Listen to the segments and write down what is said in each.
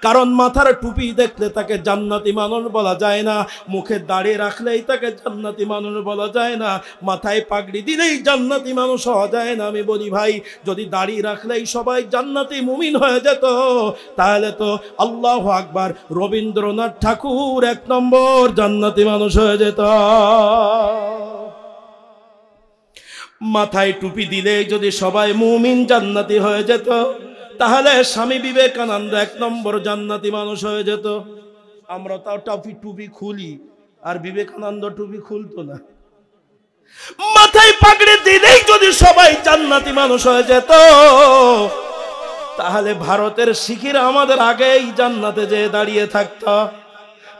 কারণ মাথার টুপি দেখলে তাকে জান্নাতি মানুষ বলা যায় না, মুখে দাড়ি রাখলেই তাকে জান্নাতি মানুষ বলা যায় না, মাথায় পাগড়ি দিলেই জান্নাতি মানুষ হওয়া যায় না। আমি বলি ভাই, যদি দাড়ি রাখলেই সবাই জান্নাতি মুমিন হয়ে যেত, তাহলে তো আল্লাহু আকবার রবীন্দ্রনাথ ঠাকুর 1 নম্বর জান্নাতি মানুষ হয়ে যেত। মাথায় টুপি দিলেই যদি সবাই মুমিন জান্নাতি হয়ে যেত, তাহলে স্বামী বিবেকানন্দ 1 নম্বর জান্নাতি মানুষ হয়ে যেত। আমরা তাও টুপি খুলি, আর বিবেকানন্দ টুপি খুলতো না। মাথায় পাগড়ি দিলেই যদি সবাই জান্নাতি মানুষ হয়ে যেত, তাহলে ভারতের শিখিরা আমাদের আগেই জান্নাতে যেয়ে দাঁড়িয়ে থাকতো।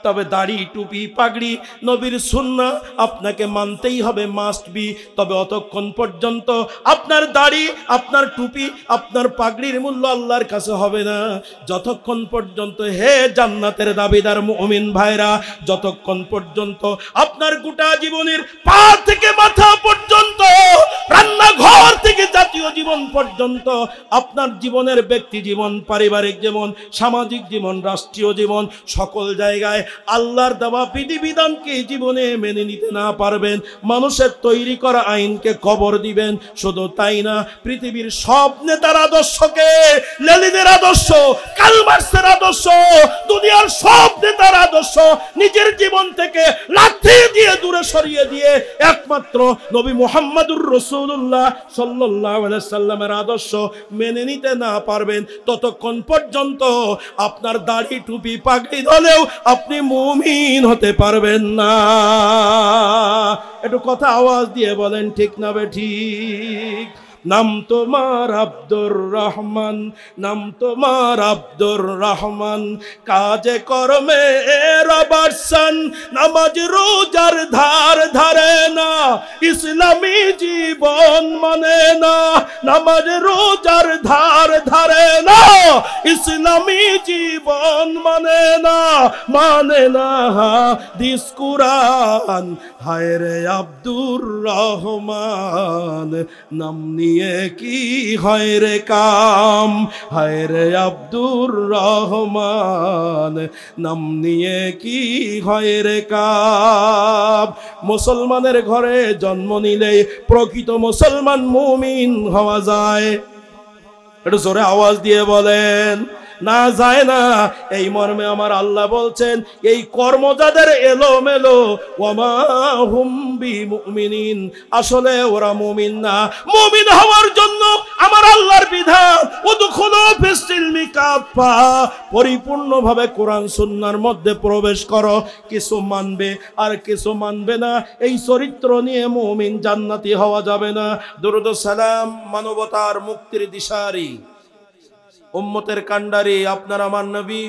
তবে দাড়ি টুপি পাগড়ি নবীর সুন্নাহ আপনাকে মানতেই হবে, মাস্ট বি। তবে অতক্ষণ পর্যন্ত আপনার দাড়ি, আপনার টুপি, আপনার পাগড়ির মূল্য আল্লাহর কাছে হবে না, যতক্ষণ পর্যন্ত, হে জান্নাতের দাবিদার মুমিন ভাইরা, যতক্ষণ পর্যন্ত আপনার গোটা জীবনের পা থেকে মাথা পর্যন্ত, রান্নাঘর থেকে জাতীয় জীবন পর্যন্ত, আপনার জীবনের ব্যক্তি জীবন, পারিবারিক জীবন, সামাজিক জীবন, রাষ্ট্রীয় জীবন, সকল জায়গায় আল্লাহর দেওয়া বিধিবিধানকে জীবনে মেনে নিতে না পারবেন, মানুষের তৈরি করা আইনকে কবর দিবেন। শুধু তাই না, পৃথিবীর সব নেতার আদর্শকে, লেনিনের আদর্শ, কার্ল মার্ক্সের আদর্শ, দুনিয়ার সব নেতার আদর্শ নিজের জীবন থেকে লাথি দিয়ে দূরে সরিয়ে দিয়ে একমাত্র নবী মুহাম্মদুর রাসূলুল্লাহ সাল্লাল্লাহু আলাইহি সাল্লামের আদর্শ মেনে নিতে না পারবেন, ততক্ষণ পর্যন্ত আপনার দাড়ি টুপি পাগড়ি হলেও আপনি মুমিন হতে পারবেন না। একটু কথা আওয়াজ দিয়ে বলেন, ঠিক না বেঠিক? নাম তোমার আব্দুর রহমান, নাম তোমার আব্দুর রহমান, কাজে কর্মে রবারসান, নামাজ রোজার ধার ধারে না, ইসলামী জীবন মানে না, নামাজ রোজার ধার ধারে না, ইসলামী জীবন মানে না, মানে না হাদিস কুরআন। হায় রে আব্দুর রহমান, নাম নিয়ে কি হয় রে কাম, হায় রে আব্দুর রহমান, নাম নিয়ে কি হয় রে কাম। মুসলমানের ঘরে জন্ম নিলে প্রকৃত মুসলমান মুমিন হওয়া যায়। একটু জোরে আওয়াজ দিয়ে বলেন, না যায় না। এই মর্মে আমার আল্লাহ বলছেন, এই কর্ম যাদের এলোমেলো, ওয়ামা হুম বিমুমিনিন, আসলে ওরা মুমিন না। মুমিন হওয়ার জন্য আমার আল্লাহর বিধান, উদখুলু ফিস-সিলমি কাফা, পরিপূর্ণভাবে কোরআন সুন্নাহর মধ্যে প্রবেশ করো। কিছু মানবে আর কিছু মানবে না, এই চরিত্র নিয়ে মুমিন জান্নাতি হওয়া যাবে না। দরুদ ও সালাম মানবতার মুক্তির দিশারি, উম্মতের কান্ডারি, আপনার আমার নবী,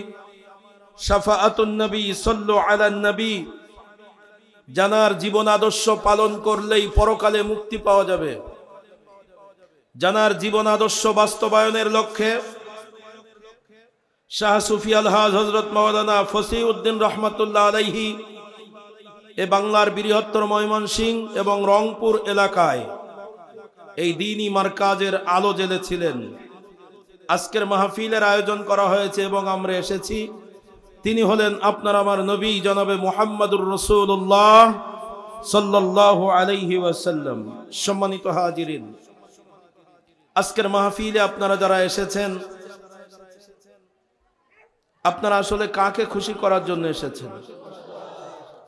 শাফাআতুন নবী, সাল্লু আলান নবী, জানার জীবন আদর্শ পালন করলেই পরকালে মুক্তি পাওয়া যাবে। জানার জীবন আদর্শ বাস্তবায়নের লক্ষ্যে শাহ সুফি আলহাজ হযরত মাওলানা ফসিউদ্দিন রহমাতুল্লাহ আলাইহি এ বাংলার বৃহত্তর ময়মনসিংহ এবং রংপুর এলাকায় এই দ্বীনি মারকাজের আলো জ্বেলেছিলেন। আজকের মাহফিলের আয়োজন করা হয়েছে এবং আমরা এসেছি। তিনি হলেন আপনার আমার নবী জনাবে মুহাম্মদুর রাসূলুল্লাহ সাল্লাল্লাহু আলাইহি ওয়াসাল্লাম। সম্মানিত হাজিরিন, আজকের মাহফিলে আপনারা যারা এসেছেন, আপনারা আসলে কাকে খুশি করার জন্য এসেছেন?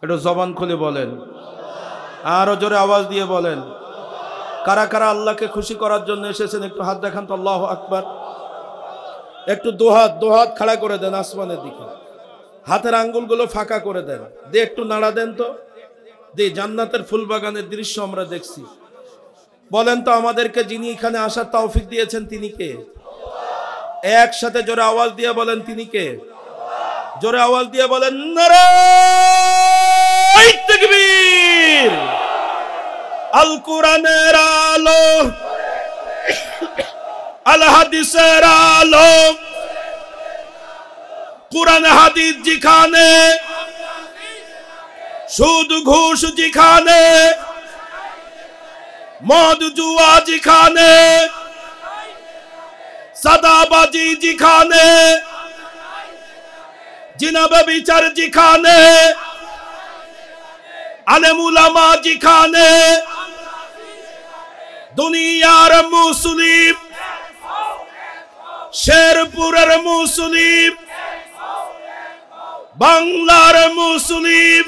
একটু জবান খুলে বলেন, আরো জোরে আওয়াজ দিয়ে বলেন। কারা কারা আল্লাহকে খুশি করার জন্য এসেছেন একটু হাত দেখান তো। আল্লাহু আকবার। একটু দোহাত খাড়া করে দেন আসমানের দিকে, হাতের আঙ্গুলগুলো ফাঁকা করে দেন, দিয়ে একটু নাড়া দেন তো। দিয়ে জান্নাতের ফুলবাগানের দৃশ্য আমরা দেখছি। বলেন তো, আমাদেরকে যিনি এখানে আসার তৌফিক দিয়েছেন তিনি কে? একসাথে জোরে আওয়াজ দিয়ে বলেন, তিনি কে? জোরে আওয়াজ দিয়ে বলেন, নারায়ে তাকবীর। আল কোরআনের আলো, আল হাদিসের আলো, কোরআন হাদিস যেখানে, সুদ ঘুষ যেখানে, মদ জুয়া যেখানে, সাদাবাজি যেখানে, जिनाबे বিচার যেখানে আলেম উলামা যেখানে দুনিয়ার মুসলিম শেরপুরের মুসলিম বাংলার মুসলিম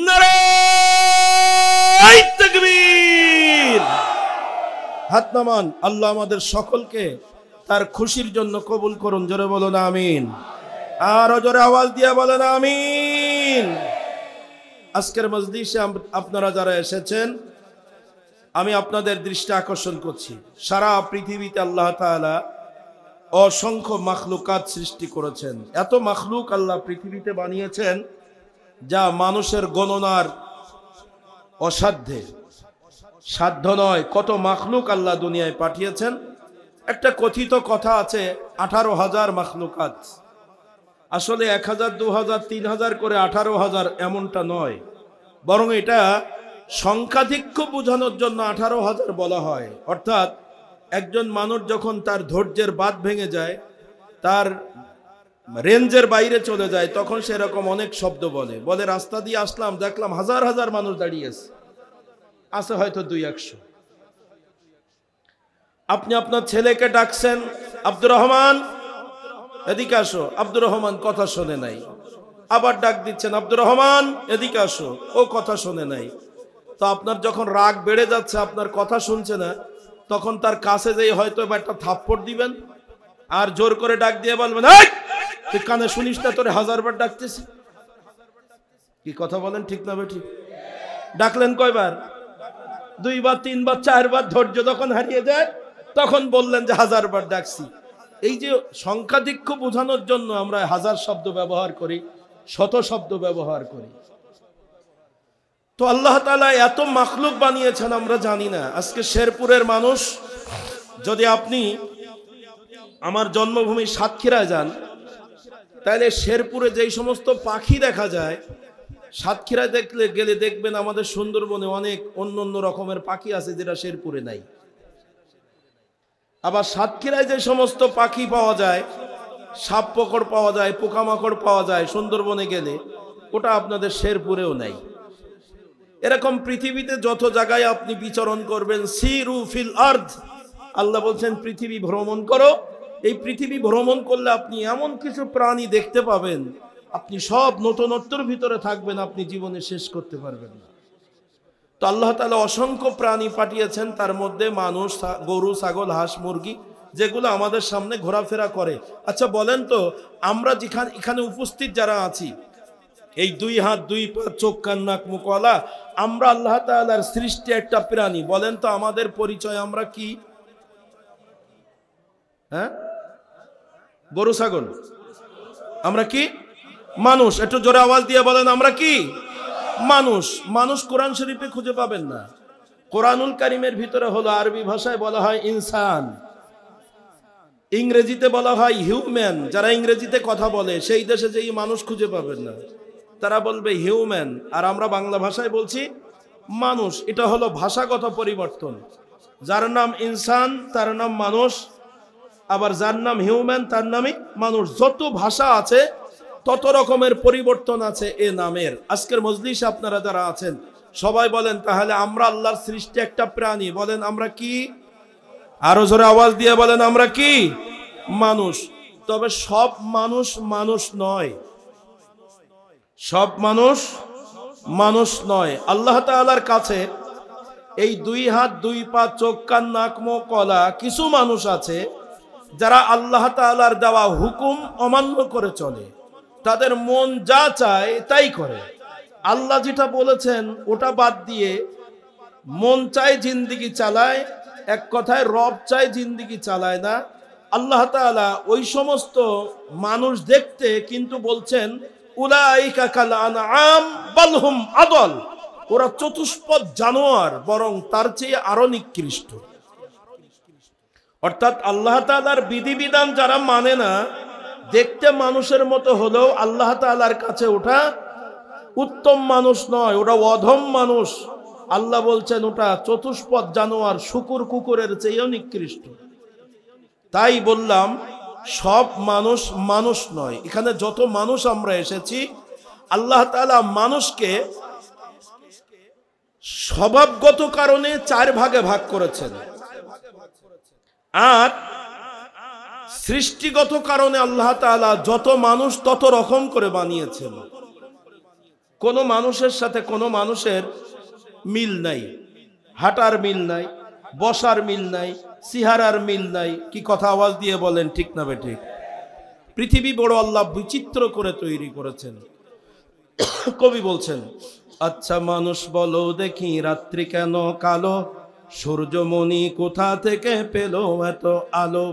নারে তাকবীর। হাত নামান। আল্লাহ আমাদের সকলকে তার খুশির জন্য কবুল করুন। জোরে বলুন আমিন। আরো জোরে আওয়াজ দিয়ে বলেন আমিন। আজকের মজলিসে আপনারা যারা এসেছেন, আমি আপনাদের দৃষ্টি আকর্ষণ করছি, সারা পৃথিবীতে আল্লাহ তাআলা অসংখ্য মাখলুকাত সৃষ্টি করেছেন। এত মাখলুক আল্লাহ পৃথিবীতে বানিয়েছেন যা মানুষের গণনার অসাধ্যে, সাধ্য নয়। কত মাখলুক আল্লাহ দুনিয়ায় পাঠিয়েছেন। একটা কথিত কথা আছে 18,000 মাখলুকাত। আসলে 1000, 2000, 3000 করে 18,000 এমনটা নয়, বরং এটা সংখ্যাধিক্য বোঝানোর জন্য 18,000 বলা হয়। অর্থাৎ একজন মানুষ যখন তার ধৈর্যের বাঁধ ভেঙে যায়, তার রেঞ্জের বাইরে চলে যায়, তখন সেরকম অনেক শব্দ বলে রাস্তা দিয়ে আসলাম, দেখলাম হাজার হাজার মানুষ দাঁড়িয়ে আছে হয়তো 200-100। আপনি আপনার ছেলেকে ডাকছেন, আব্দুর রহমান এদিকে আসো, আব্দুর রহমান কথা শোনে নাই। আবার ডাক দিচ্ছেন, আব্দুর রহমান এদিকে আসো, ও কথা শোনে নাই। তো আপনার যখন রাগ বেড়ে যাচ্ছে, আপনার কথা শুনছে না, তখন তার কাছে যেয়ে হয়তো একটা থাপ্পড় দিবেন, আর জোর করে ডাক দিয়ে বলবেন, এই তুই কানে শুনিস না, তোরে 1000 বার ডাকতেছি। কি কথা বলেন, ঠিক না বেঠিক? ডাকলেন কয়বার? 2 বার, 3 বার, 4 বার। ধৈর্য যখন হারিয়ে যায় তখন বললেন যে 1000 বার ডাকছি। এই যে সংখ্যাধিক্য বোঝানোর জন্য আমরা 1000 শব্দ ব্যবহার করি, শত শব্দ ব্যবহার করি। তো আল্লাহ তাআলা এত মাখলুক বানিয়েছেন আমরা জানি না। আজকে শেরপুরের মানুষ, যদি আপনি আমার জন্মভূমি সাতক্ষীরায় যান, তাহলে শেরপুরে যেই সমস্ত পাখি দেখা যায়, সাতক্ষীরায় গেলে দেখবেন আমাদের সুন্দরবনে অনেক অন্য রকমের পাখি আছে যেটা শেরপুরে নাই। আবার সাতক্ষীরায় যে সমস্ত পাখি পাওয়া যায়, সাপ পোকড় পাওয়া যায়, পোকামাকড় পাওয়া যায় সুন্দরবনে গেলে, ওটা আপনাদের শেরপুরেও নাই। এরকম পৃথিবীতে যত জায়গায় আপনি বিচরণ করবেন, সিরু ফিল আরদ, আল্লাহ বলছেন পৃথিবী ভ্রমণ করো। এই পৃথিবী ভ্রমণ করলে আপনি এমন কিছু প্রাণী দেখতে পাবেন, আপনি সব নতুনত্বর ভিতরে থাকবেন, আপনি জীবনে শেষ করতে পারবেন না। তো আল্লাহ তাআলা অসংখ্য প্রাণী পাঠিয়েছেন, তার মধ্যে মানুষ, গরু, ছাগল, হাঁস, মুরগি, যেগুলো আমাদের সামনে ঘোরাফেরা করে। আচ্ছা বলেন তো, আমরা যেখানে এখানে উপস্থিত যারা আছি, এই 2 হাত 2 পা চোখ কান নাক মুখওয়ালা, আমরা আল্লাহ তাআলার সৃষ্টি একটা প্রাণী। বলেন তো আমাদের পরিচয় আমরা কি? হ্যাঁ, গরু ছাগল? আমরা কি? মানুষ। একটু জোরে আওয়াজ দিয়ে বলেন আমরা কি? মানুষ। মানুষ কোরআন শরীফে খুঁজে পাবেন না। কোরআনুল কারীমের ভিতরে হলো, আরবি ভাষায় বলা হয় ইনসান, ইংরেজিতে বলা হয় হিউম্যান। যারা ইংরেজিতে কথা বলে সেই দেশে যেই মানুষ খুঁজে পাবেন না, তারা বলবে হিউম্যান, আর আমরা বাংলা ভাষায় বলছি মানুষ। এটা হলো ভাষাগত পরিবর্তন। যার নাম ইনসান তার নাম মানুষ, আবার যার নাম হিউম্যান তার নামই মানুষ। যত ভাষা আছে তত রকমের পরিবর্তন আছে এ নামের। আজকের মজলিসে আপনারা যারা আছেন সবাই বলেন, তাহলে আমরা আল্লাহর সৃষ্টি একটা প্রাণী। বলেন আমরা কি? আরো জোরে আওয়াজ দিয়ে বলেন আমরা কি? মানুষ। তবে সব মানুষ মানুষ নয়, সব মানুষ মানুষ নয়। আল্লাহ তাআলার কাছে এই 2 হাত 2 পা চোখ কান নাক মুখ কলা কিছু মানুষ আছে যারা আল্লাহ তাআলার দেওয়া হুকুম অমান্য করে চলে। তাদের মন যা চায় তাই করে। আল্লাহ যেটা বলেছেন ওটা বাদ দিয়ে মন চায় জিন্দেগি চালায়, এক কথায় রব চায় জিন্দেগি চালায় না। আল্লাহ তাআলা ওই সমস্ত মানুষ দেখতে কিন্তু বলছেন উলাইকা কাল আনআম বাল হুম আদল, ওরা চতুষ্পদ জানোয়ার, বরং তার চেয়ে আরো নিকৃষ্ট। অর্থাৎ আল্লাহ তাআলার বিধিবিধান যারা মানে না, দেখতে মানুষের মতো হলেও আল্লাহ তাআলার কাছে ওটা উত্তম মানুষ নয়, ওটা অধম মানুষ। আল্লাহ বলছেন ওটা চতুষ্পদ জানোয়ার, শুকুর কুকুরের চেয়েও নিকৃষ্ট। তাই বললাম সব মানুষ মানুষ নয়। এখানে যত মানুষ আমরা এসেছি, আল্লাহ তাআলা মানুষকে স্বভাবগত কারণে 4 ভাগে ভাগ করেছেন, আর সৃষ্টিগত কারণে আল্লাহ তাআলা যত মানুষ তত রকম করে বানিয়েছেন। কোন মানুষের সাথে কোন মানুষের মিল নাই, হাঁটার মিল নাই, বসার মিল নাই, চেহারার মিল নাই। কি কথা আওয়াজ দিয়ে বলেন ঠিক না বেঠিক? পৃথিবী বড় আল্লাহ বিচিত্র করে তৈরি করেছেন। কবি বলছেন, আচ্ছা মানুষ বলো দেখি রাত্রি কেন কালো, সূর্যমণি কোথা থেকে পেল এত আলো,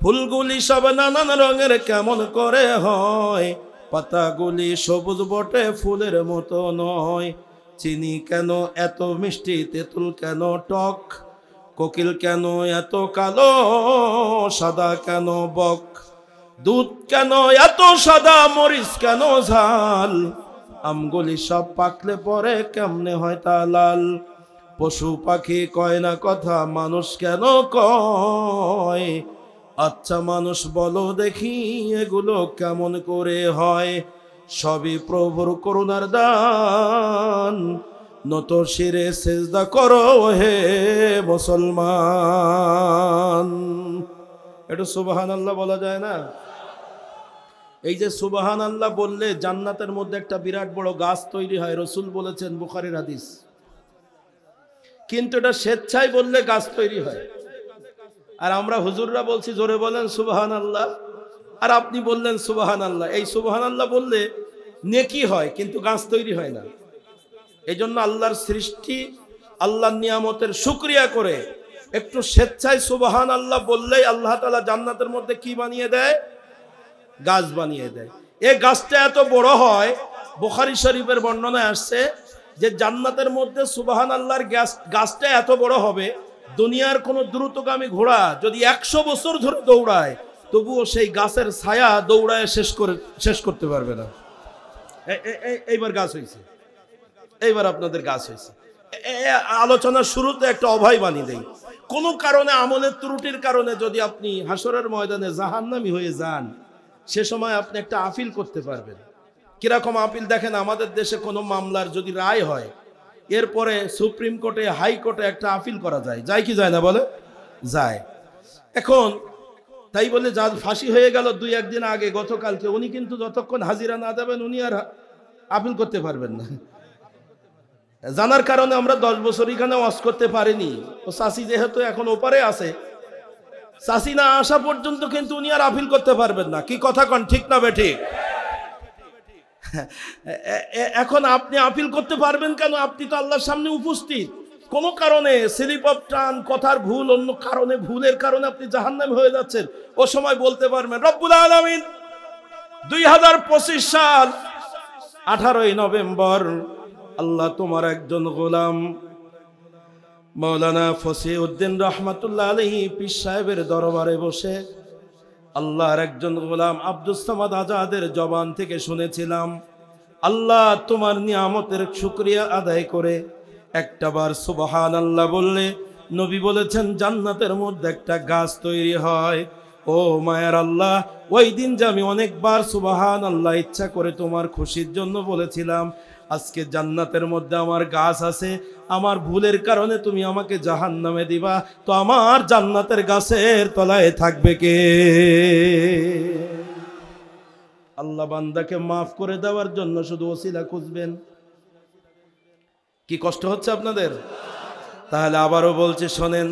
ফুলগুলি সব নানান রঙের কেমন করে হয়, পাতাগুলি সবুজ বটে ফুলের মতো নয়, চিনি কেন এত মিষ্টি, তেঁতুল কেন টক, কোকিল কেন এত কালো, সাদা কেন বক, দুধ কেন এত সাদা, মরিচ কেন ঝাল, আমগুলি সব পাকলে পরে কেমনে হয় তা লাল, পশু পাখি কয় না কথা, মানুষ কেন কয়, আচ্ছা মানুষ বলো দেখি এগুলো কেমন করে হয়, সবই প্রভুর করুণার দান, নত শিরে সেজদা করো হে মুসলমান। একটু সুবহানাল্লাহ বলা যায় না? এই যে সুবহানাল্লাহ বললে জান্নাতের মধ্যে একটা বিরাট বড় গাছ তৈরি হয়, রাসূল বলেছেন, বুখারীর হাদিস। কিন্তু এটা স্বেচ্ছায় বললে গাছ তৈরি হয়, আর আমরা হুজুররা বলছি জোরে বলেন সুবহানাল্লাহ, আর আপনি বললেন সুবহানাল্লাহ। এই সুবহানাল্লাহ বললে নেকি হয়, কিন্তু গাছ তৈরি হয় না। এই জন্য আল্লাহর সৃষ্টি, আল্লাহর নিয়ামতের শুকরিয়া করে একটু স্বেচ্ছায় সুবহানাল্লাহ বললেই আল্লাহ তাআলা জান্নাতের মধ্যে কি বানিয়ে দেয়? গাছ বানিয়ে দেয়। এই গাছটা এত বড় হয়, বুখারী শরীফের বর্ণনায় আসছে যে জান্নাতের মধ্যে সুবহানাল্লাহর গাছটা এত বড় হবে, দুনিয়ার কোন দ্রুতগামী ঘোড়া যদি 100 বছর ধরে দৌড়ায় তবুও সেই গাছের ছায়া দৌড়ায় শেষ করতে পারবে না। এইবার গাছ হয়েছে, এইবার আপনাদের গাছ হয়েছে। আলোচনার শুরুতে একটা অভয় বাণী দেই। কোন কারণে, আমলের ত্রুটির কারণে যদি আপনি হাসরের ময়দানে জাহান্নামী হয়ে যান, সে সময় আপনি একটা আপিল করতে পারবেন। কিরকম আপিল? দেখেন, আমাদের দেশে কোনো মামলার যদি রায় হয়, এরপরে সুপ্রিম কোর্টে, হাইকোর্টে একটা আপিল করা যায়, যায় কি যায় না বলে? যায়। এখন তাই বলে যার ফাঁসি হয়ে গেল 2-1 দিন আগে, গতকালকে, উনি কিন্তু যতক্ষণ হাজিরা না দেবেন উনি আর আপিল করতে পারবেন না। জানার কারণে আমরা 10 বছর এখানে ওয়াজ করতে পারিনি। ও চাষি যেহেতু এখন ওপারে আছে, চাষি না আসা পর্যন্ত কিন্তু উনি আর আপিল করতে পারবেন না। কি কথা কন ঠিক না বেঠিক? এখন আপনি আপিল করতে পারবেন কেন? আপনি তো আল্লাহর সামনে উপস্থিত। কোন কারণে স্লিপ অফ টাং, কথার ভুল, অন্য কারণে, ভুলের কারণে আপনি জাহান্নামী হয়ে যাচ্ছেন, ও সময় বলতে পারবেন রব্বুল আলামিন 2025 সাল 18ই নভেম্বর, আল্লাহ তোমার একজন গোলাম মাওলানা ফসিউদ্দিন রহমাতুল্লাহ আলাইহি পীর সাহেবের দরবারে বসে আল্লাহর একজন গোলাম আব্দুস সামাদ আজাদের জবান থেকে শুনেছিলাম, আল্লাহ তোমার নিয়ামতের শুকরিয়া আদায় করে একটাবার সুবহানাল্লাহ বললে নবী বলেছেন জান্নাতের মধ্যে একটা গাছ তৈরি হয়। ও মায়ার আল্লাহ, ওই দিন যে আমি অনেকবার সুবহানাল্লাহ ইচ্ছা করে তোমার খুশির জন্য বলেছিলাম, আজকে জান্নাতের মধ্যে আমার গাছ আছে, আমার ভুলের কারণে তুমি আমাকে জাহান্নামে দিবা, তো আমার জান্নাতের গাছের তলায় থাকবে কে? আল্লাহ বান্দাকে মাফ করে দেওয়ার জন্য শুধু ওসিলা খুঁজবেন। কি কষ্ট হচ্ছে আপনাদের? তাহলে আবারও বলছি শোনেন,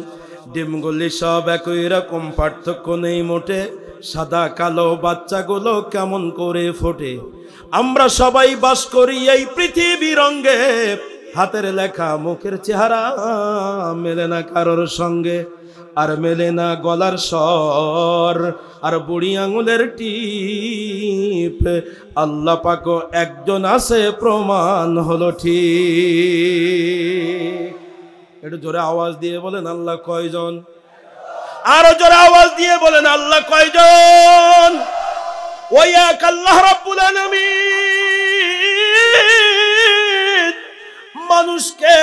ডিমগুলি সব একই রকম, পার্থক্য নেই মোটে, সাদা কালো বাচ্চাগুলো কেমন করে ফোটে, আমরা সবাই বাস করি এই পৃথিবী রঙ্গে, হাতের লেখা মুখের চেহারা মেলে না কারোর সঙ্গে, আর মেলে না গলার স্বর আর বুড়ি আঙুলের টিপ, আল্লাহ পাক একজন আছে প্রমাণ হলো ঠিক। একটু জোরে আওয়াজ দিয়ে বলেন আল্লাহ কয়জন? আরো জোরে আওয়াজ দিয়ে বলেন আল্লাহ কয়জন? ওই এক আল্লাহ রাব্বুল আলামিন মানুষকে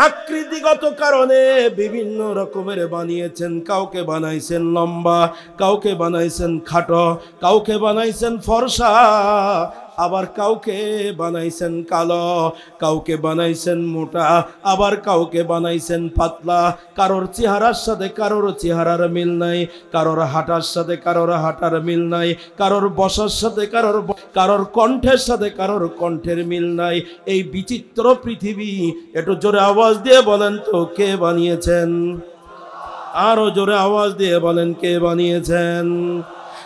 আকৃতিগত কারণে বিভিন্ন রকমের বানিয়েছেন। কাউকে বানাইছেন লম্বা, কাউকে বানাইছেন খাটো, কাউকে বানাইছেন ফর্সা, আবার কাউকে বানাইছেন কালো, কাউকে বানাইছেন মোটা, আবার কাউকে বানাইছেন পাতলা। কারোর চেহারার সাথে কারোর চেহারার মিল নাই, কারোর হাঁটার সাথে কারোর হাঁটার মিল নাই, কারোর বসার সাথে কারোর কণ্ঠের সাথে কারোর কণ্ঠের মিল নাই। এই বিচিত্র পৃথিবী, একটু জোরে আওয়াজ দিয়ে বলেন তো কে বানিয়েছেন? আরো জোরে আওয়াজ দিয়ে বলেন কে বানিয়েছেন?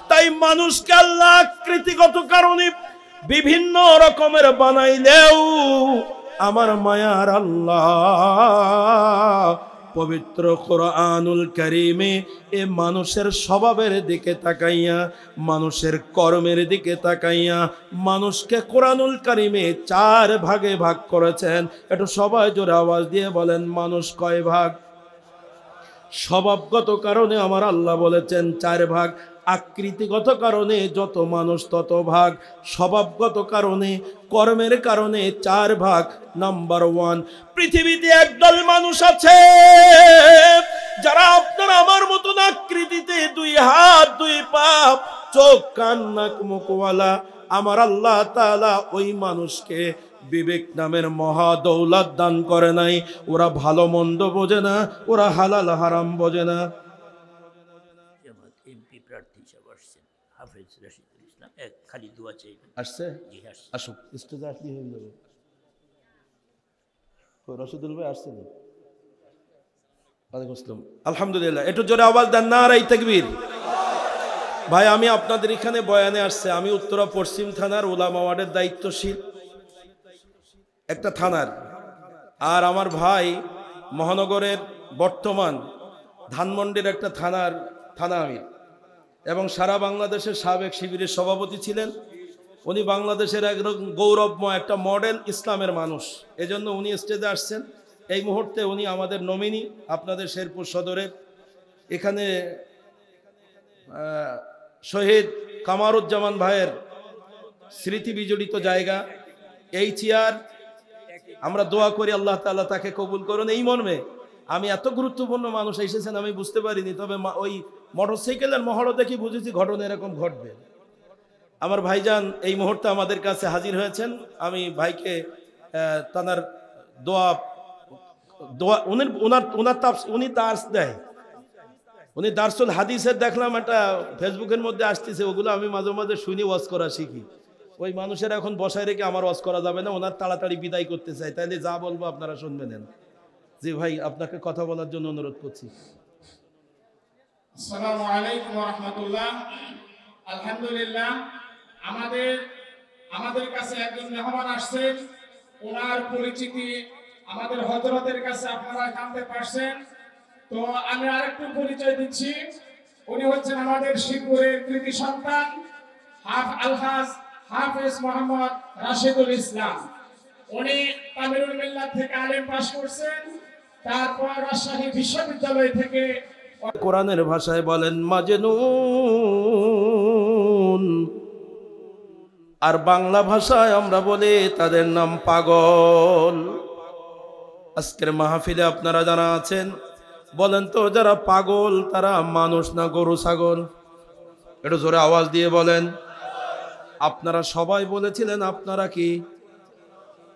তাই মানুষকে আল্লাহ আকৃতিগত কারণে বিভিন্ন রকমের বানাইলেও আমার মায়ার আল্লাহ পবিত্র কোরআনুল কারীমে এ মানুষের স্বভাবের দিকে তাকাইয়া, মানুষের কর্মের দিকে তাকাইয়া মানুষকে কোরআনুল কারীমে 4 ভাগে ভাগ করেছেন। একটু সবাই জোরে আওয়াজ দিয়ে বলেন মানুষ কয় ভাগ? স্বভাবগত কারণে আমার আল্লাহ বলেছেন 4 ভাগ, আকৃতিগত কারণে যত মানুষ তত ভাগ, স্বভাবগত কারণে কর্মের কারণে 4 ভাগ। নাম্বার 1, পৃথিবীতে একদল মানুষ আছে যারা আপনার আমার মতন আকৃতিতে 2 হাত 2 পা চোখ কান নাক মুখওয়ালা। আমার আল্লাহ তাআলা ওই মানুষকে বিবেক নামের মহা দৌলত দান করে নাই। ওরা ভালো মন্দ বোঝে না, ওরা হালাল হারাম বোঝে না। এমপি প্রার্থী হিসাবে আসছেন হাফেজ রশিদুল ইসলাম, খালি দোয়া চাইবেন। আসছে? জি আসছে। আসুক, স্টেজে আসলেই হয়ে যাবে। রশিদুল ভাই আসছেন? ওয়ালাইকুম আসসালাম। আলহামদুলিল্লাহ, একটু জোরে আওয়াজ দেন নারায়ে তাকবীর। ভাই আমি আপনাদের এখানে বয়ানে আসছে, আমি উত্তরা পশ্চিম থানার উলামা ওয়ার্ডের দায়িত্বশীল একটা থানার, আর আমার ভাই মহানগরের বর্তমান ধানমন্ডির একটা থানা আমির এবং সারা বাংলাদেশের সাবেক শিবিরের সভাপতি ছিলেন। উনি বাংলাদেশের একদম গৌরবময় একটা মডেল ইসলামের মানুষ, এজন্য উনি স্টেজে আসছেন। এই মুহূর্তে উনি আমাদের নমিনি আপনাদের শেরপুর সদরের। এখানে শহীদ কামারুজ্জামান ভাইয়ের স্মৃতি বিজড়িত জায়গা, এই চেয়ার আমরা দোয়া করি আল্লাহ তাআলা তাকে কবুল করুন। এই মর্মে আমি এত গুরুত্বপূর্ণ মানুষ এসেছেন আমি বুঝতে পারিনি, তবে ওই মোটরসাইকেলের মহড়া দেখি বুঝেছি ঘটনা এরকম ঘটবে। আমার ভাইজান এই মুহূর্তে আমাদের কাছে হাজির হয়েছেন। আমি ভাইকে তার উনি দার্স দেয়, উনি দার্সুল হাদিসের দেখলাম একটা ফেসবুকের মধ্যে আসতেছে, ওগুলো আমি মাঝে মাঝে শুনি, ওয়াজ করা শিখি। ওই মানুষের এখন বসায় রেখে আমার ওয়াজ করা যাবে না, ওনার তাড়াতাড়ি বিদায় করতে চাই, তাইলে যা বলবো আপনারা শুনবেন। জি ভাই, আপনাকে কথা বলার জন্য অনুরোধ করছি। আসসালামু আলাইকুম ওয়া রাহমাতুল্লাহ। আলহামদুলিল্লাহ, আমাদের কাছে একজন মেহমান আসছেন, ওনার পরিচিতি আমাদের হযরতের কাছে আপনারা জানতে পারছেন। তো আমি আরেকটু পরিচয় দিচ্ছি। উনি হচ্ছেন আমাদের শিবপুরের কৃতি সন্তান আলহাজ হাফেজ মোহাম্মদ রাশিদুল ইসলাম। উনি তামিরুল মিল্লাত থেকে আলেম পাশ করছেন, তারপর রাজশাহী বিশ্ববিদ্যালয় থেকে কোরআনের ভাষায় বলেন মাজনুন, আর বাংলা ভাষায় আমরা বলি তাদের নাম পাগল। আজকের মাহফিলে আপনারা যারা আছেন বলেন তো, যারা পাগল তারা মানুষ না গরু ছাগল? একটু জোরে আওয়াজ দিয়ে বলেন। আপনারা সবাই বলেছিলেন আপনারা কি?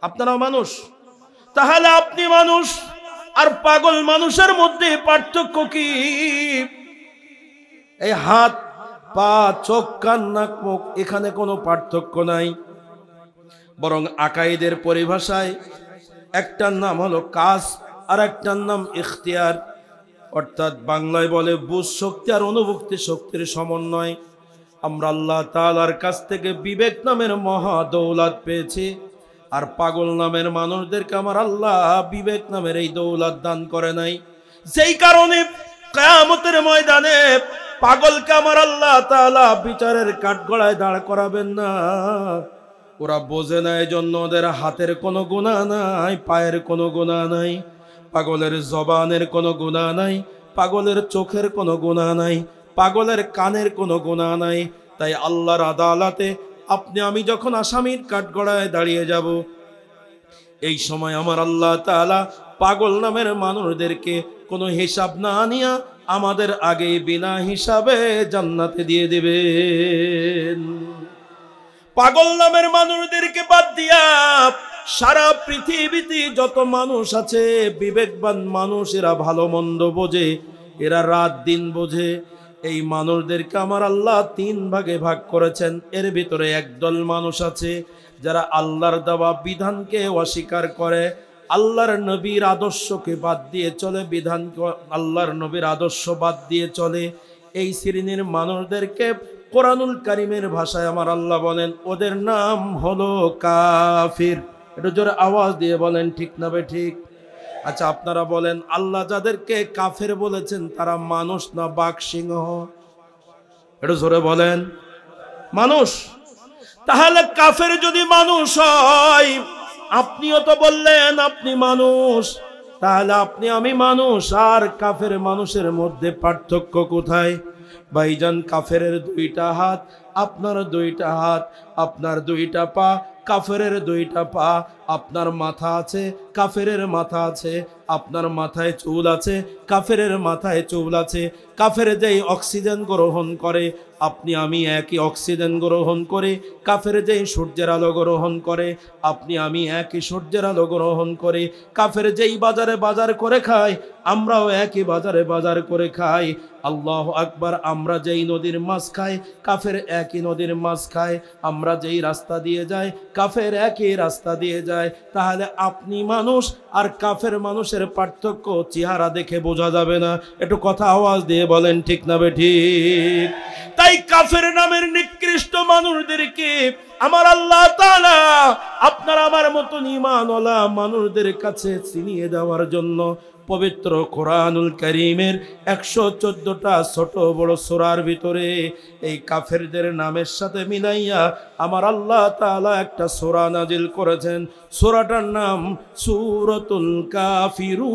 আপনারা মানুষ। তাহলে আপনি মানুষ আর পাগল মানুষের মধ্যে পার্থক্য কি? এই হাত পা চোখ কান নাক মুখ, এখানে কোনো পার্থক্য নাই। বরং আকাইদের পরিভাষায় একটার নাম হলো কাস আর একটার নাম ইখতিয়ার, অর্থাৎ বাংলায় বলে বুঝ শক্তি আর অনুভূতি শক্তির সমন্বয়। আমরা আল্লাহ তাআলার কাছ থেকে বিবেক নামের মহা দৌলত পেয়েছি, আর পাগল নামের মানুষদেরকে আমার আল্লাহ বিবেক নামের এই দৌলত দান করে নাই। যেই কারণে কিয়ামতের ময়দানে পাগলকে আমার আল্লাহ তাআলা বিচারের কাঠগড়ায় দাঁড় করাবেন না। ওরা বোঝে না, এজন্য ওদের হাতের কোনো গুনাহ নাই, পায়ের কোনো গুনাহ নাই, পাগলের জবানের কোনো গুনাহ নাই, পাগলের চোখের কোনো গুনাহ নাই, পাগলের কানের কোনো গুনাহ নাই। তাই আল্লাহর আদালতে আপনি আমি যখন আসামির কাঠগড়ায় দাঁড়িয়ে যাব, এই সময় আমার আল্লাহ তাআলা পাগল নামের মানুষদেরকে কোনো হিসাব না নিয়া আমাদের আগে বিনা হিসাবে জান্নাতে দিয়ে দিবেন। পাগল নামের মানুষদেরকে বাদ দিয়া সারা পৃথিবীতে যত মানুষ আছে, বিবেকবান মানুষ, এরা ভালো মন্দ বোঝে, এরা রাত দিন বোঝে, এই মানুষদেরকে আমার আল্লাহ 3 ভাগে ভাগ করেছেন। এর ভিতরে একদল মানুষ আছে যারা আল্লাহর দেওয়া বিধানকে অস্বীকার করে, আল্লাহর নবীর আদর্শকে বাদ দিয়ে চলে, আল্লাহর নবীর আদর্শ বাদ দিয়ে চলে। এই শ্রেণীর মানুষদেরকে কোরআনুল কারীমের ভাষায় আমার আল্লাহ বলেন ওদের নাম হলো কাফির। একটু জোরে আওয়াজ দিয়ে বলেন ঠিক না বে ঠিক? আচ্ছা আপনারা বলেন, আল্লাহ যাদেরকে কাফের বলেছেন তারা মানুষ না বাঘ সিংহ? একটু জোরে বলেন। মানুষ। তাহলে কাফের যদি মানুষ হয়, আপনিও তো বললেন আপনি মানুষ, তাহলে আপনি আমি মানুষ, আর কাফের মানুষের মধ্যে পার্থক্য কোথায়? ভাইজান, কাফের 2টা হাত, আপনার 2টা হাত, আপনার 2টা পা, কাফেরের 2টা পা, আপনার মাথা আছে, কাফেরের মাথা আছে, আপনার মাথায় চুল আছে, কাফেরের মাথায় চুল আছে। কাফের যেই অক্সিজেন গ্রহণ করে, আপনি আমি একই অক্সিজেন গ্রহণ করে। কাফের যেই সূর্যের আলো গ্রহণ করে, আপনি আমি একই সূর্যের আলো গ্রহণ করে। কাফের যেই বাজারে বাজার করে খায়, আমরাও একই বাজারে বাজার করে খাই। আল্লাহু আকবার। আমরা যেই নদীর মাছ খাই, কাফের একই নদীর মাছ খায়। আমরা যেই রাস্তা দিয়ে যাই, কাফের একই রাস্তা দিয়ে যায়। তাহলে আপনি মানুষ আর কাফের মানুষের পার্থক্য চেহারা দেখে বোঝা যাবে না? একটু কথা আওয়াজ দিয়ে বলেন ঠিক না বে ঠিক? তাই কাফের নামের নিকৃষ্ট মানুষদেরকে আমার আল্লাহ তাআলা আপনার আমার মতন ঈমানওয়ালা মানুষদের কাছে ছিনিয়ে দেওয়ার জন্য পবিত্র কোরআনুল কারীমের 114টা ছোট বড় সূরার ভিতরে এই কাফেরদের নামের সাথে মিলাইয়া আমার আল্লাহ তাআলা একটা সূরা নাজিল করেছেন। সূরাটার নাম সূরাতুল কাফিরুন।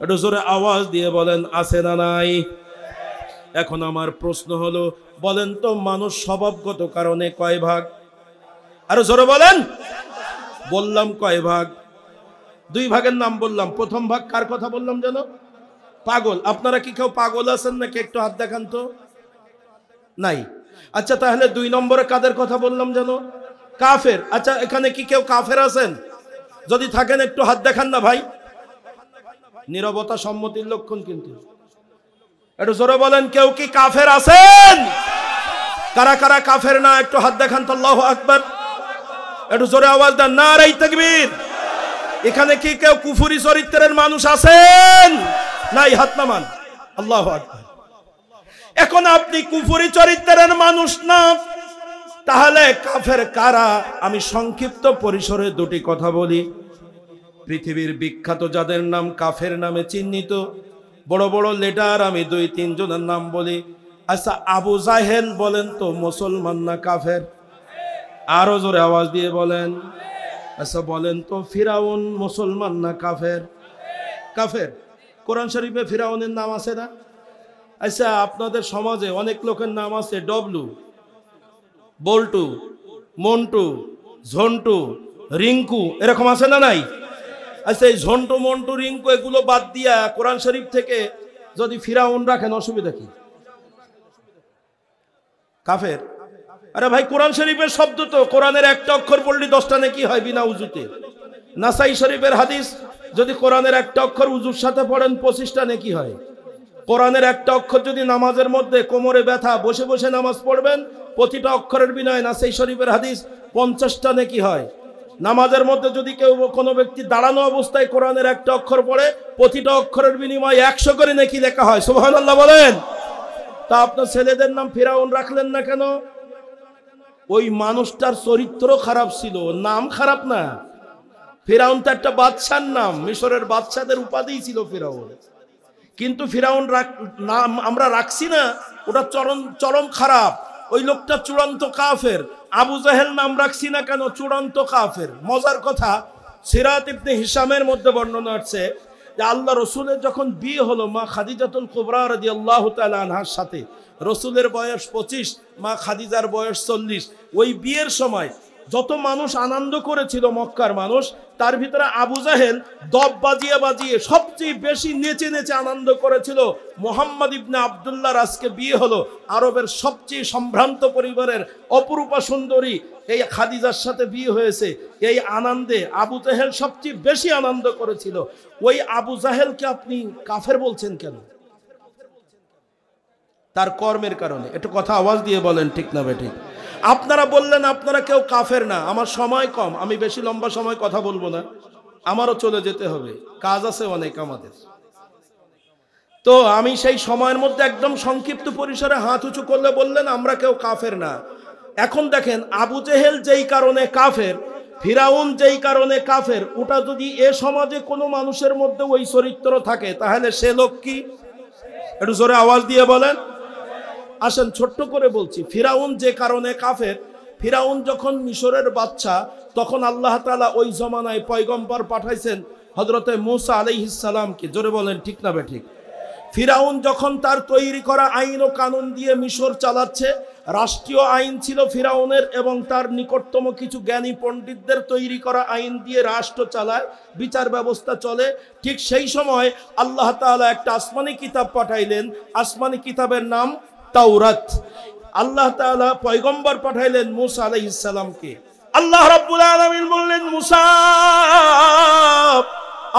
একটু জোরে আওয়াজ দিয়ে বলেন আছে না নাই? এখন আমার প্রশ্ন হলো, বলেন তো মানুষ স্বভাবগত কারণে কয় ভাগ? আরো জোরে বলেন। বললাম কয় ভাগ? 2 ভাগের নাম বললাম। প্রথম ভাগ কার কথা বললাম যেন? পাগল। আপনারা কি কেউ পাগল আছেন নাকি? একটু হাত দেখান তো। নাই? আচ্ছা তাহলে 2 নম্বরে কাদের কথা বললাম যেন? কাফের। আচ্ছা এখানে কি কেউ কাফের আছেন? যদি থাকেন একটু হাত দেখান না ভাই। নীরবতা সম্মতির লক্ষণ কিন্তু। একটু জোরে বলেন, কেউ কি কাফের আছেন? কারা কারা কাফের না একটু হাত দেখান তো। আল্লাহু আকবার। একটু জোরে আওয়াজ দেন, নারে তাকবীর। এখানে কি কেউ কুফরি চরিত্রের মানুষ আছেন? নাই, হাত নামান। আল্লাহু আকবার। এখন আপনি কুফরি চরিত্রের মানুষ না, তাহলে কাফের কারা? আমি সংক্ষিপ্ত পরিসরে 2টি কথা বলি। পৃথিবীর বিখ্যাত যাদের নাম কাফের নামে চিহ্নিত, বড় বড় লিডার, আমি 2-3 জনের নাম বলি। আচ্ছা, আবু জাহেল বলেন তো মুসলমান না কাফের? আরো জোরে আওয়াজ দিয়ে বলেন। আচ্ছা বলেন তো ফিরাউন মুসলমান না কাফের? কাফের। কোরআন শরীফে ফিরাউনের নাম আছে না? আচ্ছা আপনাদের সমাজে অনেক লোকের নাম আছে, ডবলু, বল্টু, মন্টু, ঝন্টু, রিঙ্কু, এরকম আছে না নাই? আচ্ছা এই ঝন্টু, মন্টু, রিঙ্কু এগুলো বাদ দিয়া কোরআন শরীফ থেকে যদি ফিরাউন রাখেন, অসুবিধা কি? কাফের। আরে ভাই, কোরআন শরীফের শব্দ তো, কোরআনের একটা অক্ষর পড়লে 10টা নেকি হয় বিনা উজুতে। নাসাই শরীফের হাদিস, যদি কোরআনের একটা অক্ষর উজুর সাথে পড়েন 25টা নেকি হয়। কোরআনের একটা অক্ষর যদি নামাজের মধ্যে কোমরে ব্যথা, বসে বসে নামাজ পড়বেন, প্রতিটা অক্ষরের বিনয় নাসাই শরীফের হাদিস 50টা নেকি হয়। নামাজের মধ্যে যদি কেউ কোনো ব্যক্তি দাঁড়ানো অবস্থায় কোরআনের একটা অক্ষর পড়ে, প্রতিটা অক্ষরের বিনিময়ে 100 করে নেকি লেখা হয়। সুবহানাল্লাহ বলেন। তা আপনার ছেলেদের নাম ফিরাউন রাখলেন না কেন? ওই মানুষটার চরিত্র খারাপ ছিল, নাম খারাপ না। ফিরাউন তো একটা বাদশার নাম, মিশরের বাদশাদের উপাধি ছিল ফিরাউন। কিন্তু ফিরাউন নাম আমরা রাখছি না, ওটা চরম খারাপ। ওই লোকটা চূড়ান্ত কাফের। আবু জাহেল নাম রাখছি না কেন? চূড়ান্ত কাফের। মজার কথা, সিরাত ইবনে হিশামের মধ্যে বর্ণনা আছে যে আল্লাহ রসুলের যখন বিয়ে হলো মা খাদিজাতুল কুবরা রাদিয়াল্লাহু তাআলা আনহার সাথে, রসুলের বয়স 25, মা খাদিজার বয়স 40। ওই বিয়ের সময় যত মানুষ আনন্দ করেছিল মক্কার মানুষ, তার ভিতরে আবু জাহেল দব বাজিয়ে বাজিয়ে সবচেয়ে বেশি নেচে নেচে আনন্দ করেছিল। মুহাম্মদ ইবনে আব্দুল্লাহর আজকে বিয়ে হলো, আরবের সবচেয়ে সম্ভ্রান্ত পরিবারের অপরূপা সুন্দরী এই খাদিজার সাথে বিয়ে হয়েছে। এই আনন্দে আবু জাহেল সবচেয়ে বেশি আনন্দ করেছিল। ওই আবু জাহেলকে আপনি কাফের বলছেন কেন? তার কর্মের কারণে। একটু কথা আওয়াজ দিয়ে বলেন, ঠিক না বেঠিক? আপনারা বললেন আপনারা কেউ কাফের না। আমার সময় কম, আমি বেশি লম্বা সময় কথা বলবো না, আমারও চলে যেতে হবে, কাজ আছে অনেক আমাদের। তো আমি সেই সময়ের মধ্যে একদম সংক্ষিপ্ত পরিসরে হাত উঁচু করলে বললেন আমরা কেউ কাফের না। এখন দেখেন, আবু জেহেল যেই কারণে কাফের, ফিরাউন যেই কারণে কাফের, ওটা যদি এ সমাজে কোনো মানুষের মধ্যে ওই চরিত্র থাকে তাহলে সে লোক কি? একটু জোরে আওয়াজ দিয়ে বলেন। আসেন ছোট্ট করে বলছি, ফিরাউন যে কারণে কাফের, ফিরাউন যখন মিশরের বাচ্চা, তখন আল্লাহ তাআলা ওই জমানায় পয়গম্বর পাঠাইছেন হযরতে মূসা আলাইহিস সালামকে। জোরে বলেন, ঠিক না বেঠিক? ফিরাউন যখন তার তৈরি করা আইন ও কানুন দিয়ে মিশর চালাচ্ছে, রাষ্ট্রীয় আইন ছিল ফিরাউনের এবং তার নিকটতম কিছু জ্ঞানী পণ্ডিতদের তৈরি করা আইন দিয়ে রাষ্ট্র চালায়, বিচার ব্যবস্থা চলে। ঠিক সেই সময় আল্লাহ তাআলা একটা আসমানি কিতাব পাঠাইলেন, আসমানি কিতাবের নাম তাওরাত। আল্লাহ তাআলা পয়গম্বর পাঠাইলেন মূসা আলাইহিস সালামকে। আল্লাহ রাব্বুল আলামিন বললেন, মূসা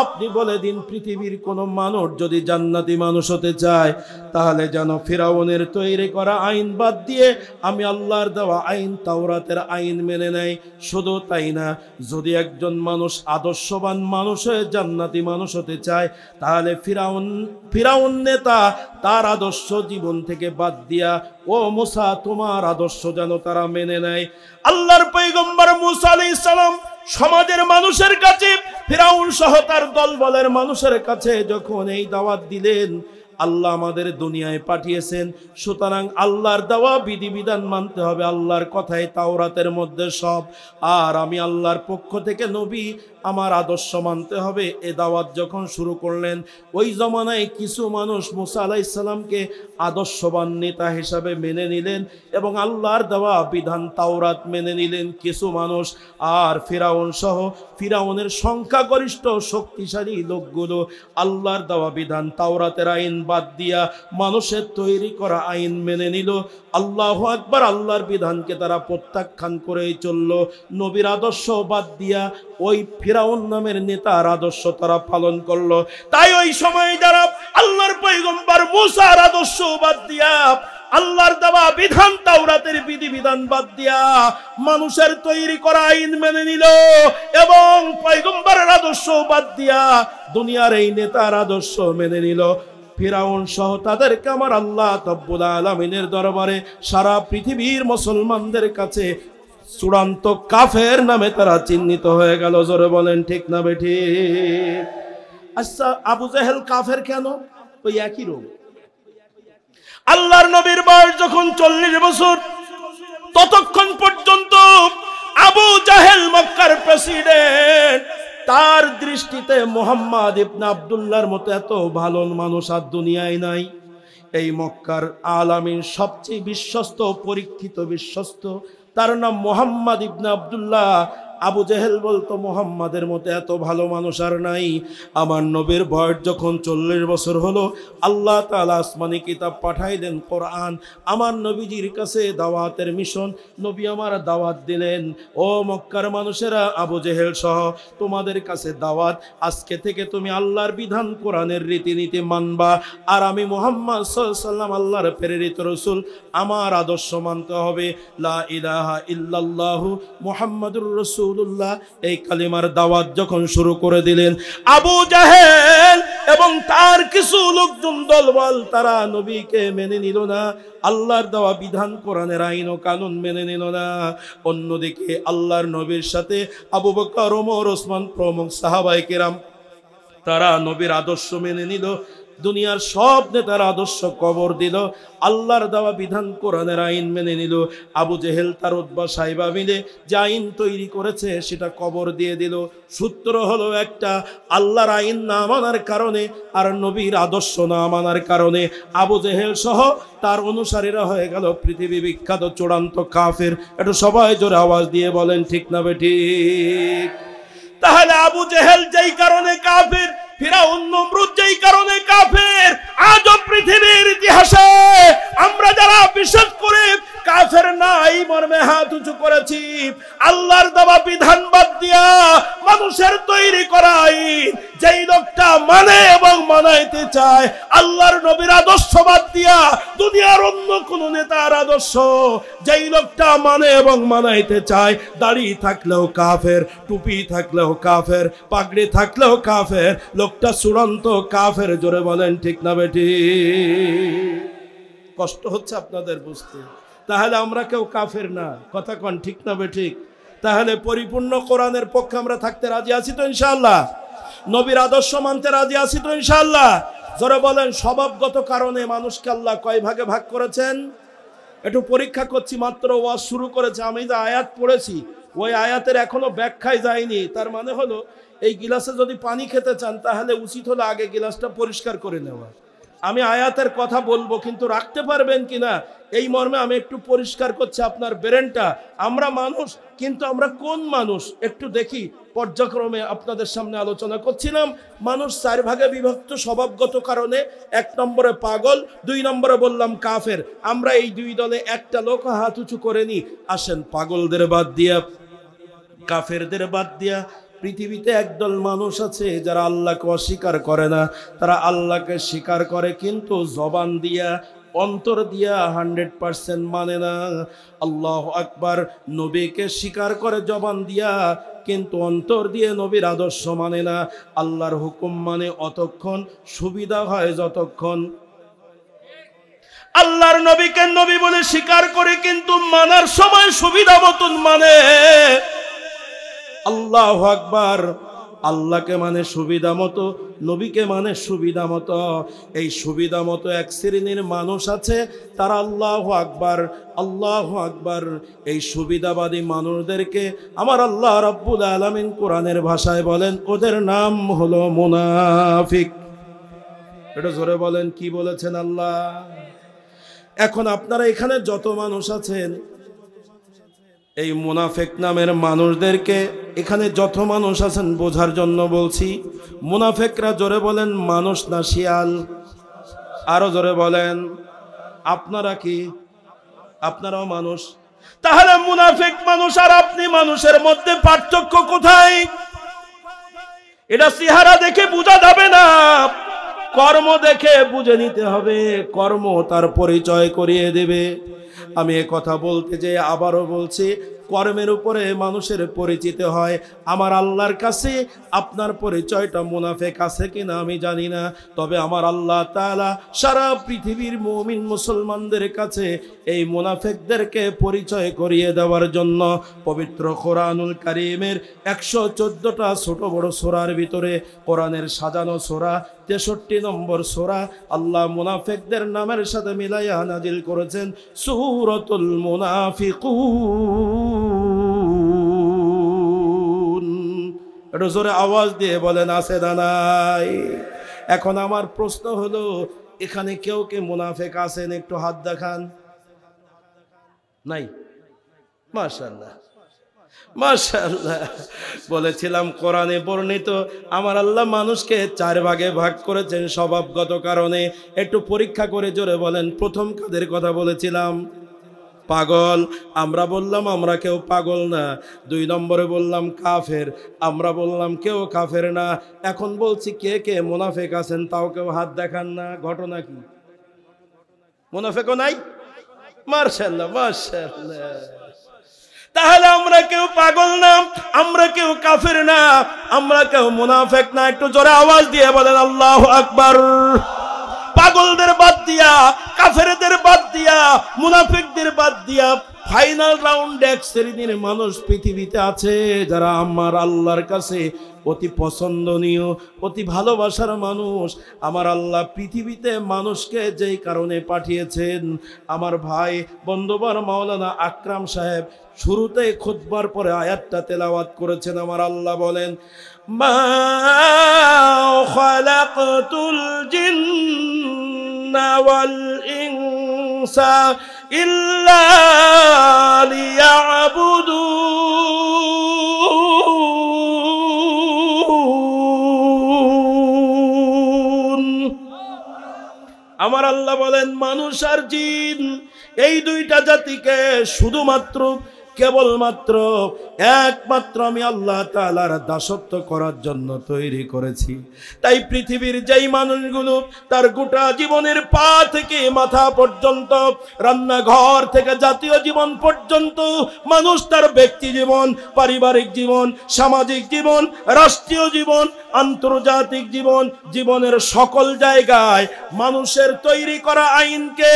আপনি বলে দিন, পৃথিবীর কোন মানুষ যদি জান্নাতি মানুষ হতে চায় তাহলে যেন ফিরাউনের তৈরি করা আইন বাদ দিয়ে আমি আল্লাহর দেওয়া আইন তাওরাতের আইন মেনে নেয়। শুধু তাই না, যদি একজন মানুষ আদর্শবান মানুষ হয়ে জান্নাতি মানুষ হতে চায় তাহলে ফিরাউন নেতা তার আদর্শ জীবন থেকে বাদ দিয়া ও মূসা তোমার আদর্শ যেন তারা মেনে নেয়। আল্লাহর পয়গম্বর মূসা আলাইহিস সালাম সমাজের মানুষের কাছে, ফিরাউন সহ তার দলবলের মানুষের কাছে যখন এই দাওয়াত দিলেন, আল্লাহ আমাদের দুনিয়ায় পাঠিয়েছেন, সুতরাং আল্লাহর দেওয়া বিধিবিধান মানতে হবে, আল্লাহর কথাই তাওরাতের মধ্যে সব, আর আমি আল্লাহর পক্ষ থেকে নবী, আমার আদর্শ মানতে হবে। এ দাওয়াত যখন শুরু করলেন, ওই জমানায় কিছু মানুষ মূসা আলাইহিস সালামকে আদর্শবান নেতা হিসাবে মেনে নিলেন এবং আল্লাহর দেওয়া বিধান তাওরাত মেনে নিলেন কিছু মানুষ। আর ফিরাউন সহ ফিরাউনের সংখ্যাগরিষ্ঠ শক্তিশালী লোকগুলো আল্লাহর দেওয়া বিধান তাওরাতের আইন বাদ দিয়া মানুষের তৈরি করা আইন মেনে নিল। আল্লাহু আকবার, আল্লাহর বিধানকে তারা প্রত্যাখ্যান করেই চলল। নবীর আদর্শ বাদ দিয়া ওই ফিরাউন নামের নেতার আদর্শ তারা পালন করলো। তাই ওই সময় যারা আল্লাহর পয়গম্বর মূসার আদর্শ বাদ দিয়া, আল্লাহর দেওয়া বিধান তাওরাতের বিধিবিধান বাদ দিয়া মানুষের তৈরি করা আইন মেনে নিল এবং পয়গম্বরের আদর্শ বাদ দিয়া দুনিয়ার এই নেতার আদর্শ মেনে নিল, ফিরাউন সহ তাদেরকে আমার আল্লাহ রব্বুল আলামিনের দরবারে সারা পৃথিবীর মুসলমানদের কাছে চূড়ান্ত কাফের নামে তারা চিহ্নিত হয়ে গেল। জোরে বলেন, ঠিক না বেঠিক? আচ্ছা, আবু জাহেল কাফের কেন? ওই একই রোগ। আল্লাহর নবীর বয়স যখন 40 বছর, ততক্ষণ পর্যন্ত আবু জাহেল মক্কার প্রেসিডেন্ট। তার দৃষ্টিতে মুহাম্মদ ইবনে আব্দুল্লাহর মতো এত ভালো মানুষ আর দুনিয়ায় নাই। এই মক্কার আলামিন সবচেয়ে বিশ্বস্ত, পরীক্ষিত বিশ্বস্ত, তার নাম মুহাম্মদ ইবনে আব্দুল্লাহ। আবু জেহেল বলতো মুহাম্মাদের মতো এত ভালো মানুষ আর নাই। আমার নবীর বয়স যখন 40 বছর হলো, আল্লাহ তাআলা আসমানি কিতাব পাঠাইলেন, কোরআন। আমার নবীজির কাছে দাওয়াতের মিশন, নবী আমার দাওয়াত দিলেন, ও মক্কার মানুষেরা, আবু জেহেল সহ তোমাদের কাছে দাওয়াত, আজকে থেকে তুমি আল্লাহর বিধান কোরআনের রীতিনীতি মানবা, আর আমি মুহাম্মদ সাল্লাল্লাহু আলাইহি ওয়াসাল্লাম আল্লাহর প্রেরিত রাসূল, আমার আদর্শ মানতে হবে। লা ইলাহা ইল্লাল্লাহু মুহাম্মাদুর রাসূলুল্লাহ, এই কালিমার দাওয়াত যখন শুরু করে দিলেন, আবু জাহেল এবং তার কিছু লোকজন দলবল তারা নবীকে মেনে নিল না, আল্লাহর দেওয়া বিধান কোরআনের আইন ও কানুন মেনে নিল না। অন্যদিকে আল্লাহর নবীর সাথে আবু বকর, ওমর, ওসমান প্রমুখ সাহাবায়ে কেরাম তারা নবীর আদর্শ মেনে নিল। দুনিয়ার সব নেতার আদর্শ কবর দিল, আল্লাহর দেওয়া বিধান কোরআনের আইন মেনে নিল। আবু জেহেল তার উতবা সাইবা মিলে যে আইন তৈরি করেছে সেটা কবর দিয়ে দিল। সূত্র হলো একটা, আল্লাহর আইন না মানার কারণে আর নবীর আদর্শ না মানার কারণে আবু জেহেল সহ তার অনুসারীরা হয়ে গেল পৃথিবী বিখ্যাত চূড়ান্ত কাফের। একটু সবাই জোরে আওয়াজ দিয়ে বলেন ঠিক না বেঠিক? তাহলে আবু জেহেল যেই কারণে কাফের, ফিরাউন নমরুদ যেই কারণে কাফের, আজও পৃথিবীর ইতিহাসে আমরা যারা বিশেষ করে কাফের না এই মর্মে হাত উঁচু করেছি, আল্লাহর দেওয়া বিধান বাদ দিয়া মানুষের তৈরি করা আইন যেই লোকটা মানে এবং মানাইতে চায়, আল্লাহর নবীর আদর্শ বাদ দিয়া দুনিয়ার অন্য কোন নেতার আদর্শ যেই লোকটা মানে এবং মানাইতে চায়, দাড়ি থাকলেও কাফের, টুপি থাকলেও কাফের, পাগড়ি থাকলেও কাফের, লোকটা চূড়ান্ত কাফের। জোরে বলেন ঠিক না বেটি? কষ্ট হচ্ছে আপনাদের বুঝতে? তাহলে আমরা কেউ কাফের না, কথা কন ঠিক না বেঠিক? তাহলে পরিপূর্ণ কোরআনের পক্ষে আমরা থাকতে রাজি আছি তো ইনশাআল্লাহ? নবীর আদর্শ মানতে রাজি আছি তো ইনশাআল্লাহ? জোরে বলেন। স্বভাবগত কারণে মানুষকে আল্লাহ কয় ভাগে ভাগ করেছেন? একটু পরীক্ষা করছি, মাত্র ওয়াজ শুরু করেছে, আমি যে আয়াত পড়েছি ওই আয়াতের এখনো ব্যাখ্যায় যায়নি। তার মানে হলো এই গিলাসে যদি পানি খেতে চান তাহলে উচিত হলো আগে গিলাসটা পরিষ্কার করে নেওয়া। আমি আয়াতের কথা বলবো কিন্তু রাখতে পারবেন কিনা এই মর্মে আমি একটু পরিষ্কার করছি আপনার ব্রেনটা। আমরা মানুষ, কিন্তু আমরা কোন মানুষ একটু দেখি। পর্যায়ক্রমে আপনাদের সামনে আলোচনা করছিলাম, মানুষ 4 ভাগে বিভক্ত স্বভাবগত কারণে। 1 নম্বরে পাগল, 2 নম্বরে বললাম কাফের। আমরা এই 2 দলে একটা লোক হাত উঁচু করে নি। আসেন পাগলদের বাদ দিয়া, কাফেরদের বাদ দিয়া পৃথিবীতে একদল মানুষ আছে যারা আল্লাহকে অস্বীকার করে না। তারা আল্লাহকে স্বীকার করে কিন্তু জবান দিয়া, অন্তর দিয়া 100% মানে না। আল্লাহু আকবার। নবীকে স্বীকার করে জবান দিয়া, কিন্তু অন্তর দিয়ে নবীর আদর্শ মানে না। আল্লাহর হুকুম মানে অতক্ষণ সুবিধা হয় যতক্ষণ। আল্লাহর নবীকে নবী বলে স্বীকার করে কিন্তু মানার সময় সুবিধা মতন মানে। আল্লাহু আকবার। আল্লাহকে মানে সুবিধা মতো, নবীকে মানে সুবিধা মতো। এই সুবিধা মতো এক শ্রেণীর মানুষ আছে, তারা আল্লাহু আকবার, আল্লাহু আকবার। এই সুবিধাবাদী মানুষদেরকে আমার আল্লাহ রাব্বুল আলামিন কোরআনের ভাষায় বলেন, ওদের নাম হলো মুনাফিক। এটা জোরে বলেন, কি বলেছেন আল্লাহ? এখন আপনারা এখানে যত মানুষ আছেন, এই মুনাফিক নামের মানুষদেরকে এখানে যত মানুষ আছেন বোঝার জন্য বলছি। মুনাফিকরা জোরে বলেন মানুষ না শিয়াল? আরো জোরে বলেন। আপনারা কি? আপনারাও মানুষ। তাহলে মুনাফিক মানুষ আর আপনি মানুষের মধ্যে পার্থক্য কোথায়? এটা চেহারা দেখে বোঝা যাবে না, কর্ম দেখে বুঝে নিতে হবে। কর্ম তার পরিচয় করিয়ে দেবে। আমি এ কথা বলতে যে আবারও বলছি, কর্মের উপরে মানুষের পরিচিত হয়। আমার আল্লাহর কাছে আপনার পরিচয়টা মুনাফিক আছে কিনা আমি জানি না, তবে আমার আল্লাহ তাআলা সারা পৃথিবীর মুমিন মুসলমানদের কাছে এই মুনাফিকদেরকে পরিচয় করিয়ে দেওয়ার জন্য পবিত্র কোরআনুল কারীমের 114টা ছোট বড় সূরার ভিতরে কোরআনের সাজানো সূরা 63 নম্বর সূরা আল্লাহ মুনাফিকদের নামের সাথে মিলাইয়া নাজিল করেছেন সূরাতুল মুনাফিকুন। একটু জোরে আওয়াজ দিয়ে বলেন আছে না নাই? এখন আমার প্রশ্ন হলো, এখানে কেউ কি মুনাফিক আছেন? একটু হাত দেখান। নাই? মাশাআল্লাহ, মাশাআল্লাহ। বলেছিলাম কোরআনে বর্ণিত আমার আল্লাহ মানুষকে 4 ভাগে ভাগ করেছেন স্বভাবগত কারণে। একটু পরীক্ষা করে জোরে বলেন, প্রথম কাদের কথা বলেছিলাম? পাগল। আমরা বললাম আমরা কেউ পাগল না। 2 নম্বরে বললাম কাফের, আমরা বললাম কেউ কাফের না। এখন বলছি কে কে মুনাফিক আছেন, তাও কেউ হাত দেখান না। ঘটনা কি? মুনাফিকও নাই? মাশাআল্লাহ, মাশাআল্লাহ। তাহলে আমরা কেউ পাগল না, আমরা কেউ কাফের না, আমরা কেউ মুনাফিক না। একটু জোরে আওয়াজ দিয়ে বলেন আল্লাহু আকবার। পাগলদের বাদ দিয়া, কাফেরদের বাদ দিয়া, মুনাফিকদের বাদ দিয়া ফাইনাল রাউন্ড এক শ্রেণীর মানুষ পৃথিবীতে আছে যারা আমার আল্লাহর কাছে অতি পছন্দনীয়, অতি ভালোবাসার মানুষ। আমার আল্লাহ পৃথিবীতে মানুষকে যেই কারণে পাঠিয়েছেন, আমার ভাই বন্ধুবর মাওলানা আকরাম সাহেব শুরুতে খুতবার পরে আয়াতটা তেলাওয়াত করেছেন। আমার আল্লাহ বলেন, মা খালাকতুল জিন্না ওয়াল ইনসা ইল্লা লিয়াবুদুন। আমার আল্লাহ বলেন, মানুষ আর জিন এই দুইটা জাতিকে শুধুমাত্র কেবলমাত্র একমাত্র আমি আল্লাহ তাআলার দাসত্ব করার জন্য তৈরি করেছি। তাই পৃথিবীর যেই মানুষগুলো তার গোটা জীবনের পা থেকে মাথা পর্যন্ত, রান্নাঘর থেকে জাতীয় জীবন পর্যন্ত, মানুষ তার ব্যক্তি জীবন, পারিবারিক জীবন, সামাজিক জীবন, রাষ্ট্রীয় জীবন, আন্তর্জাতিক জীবন, জীবনের সকল জায়গায় মানুষের তৈরি করা আইনকে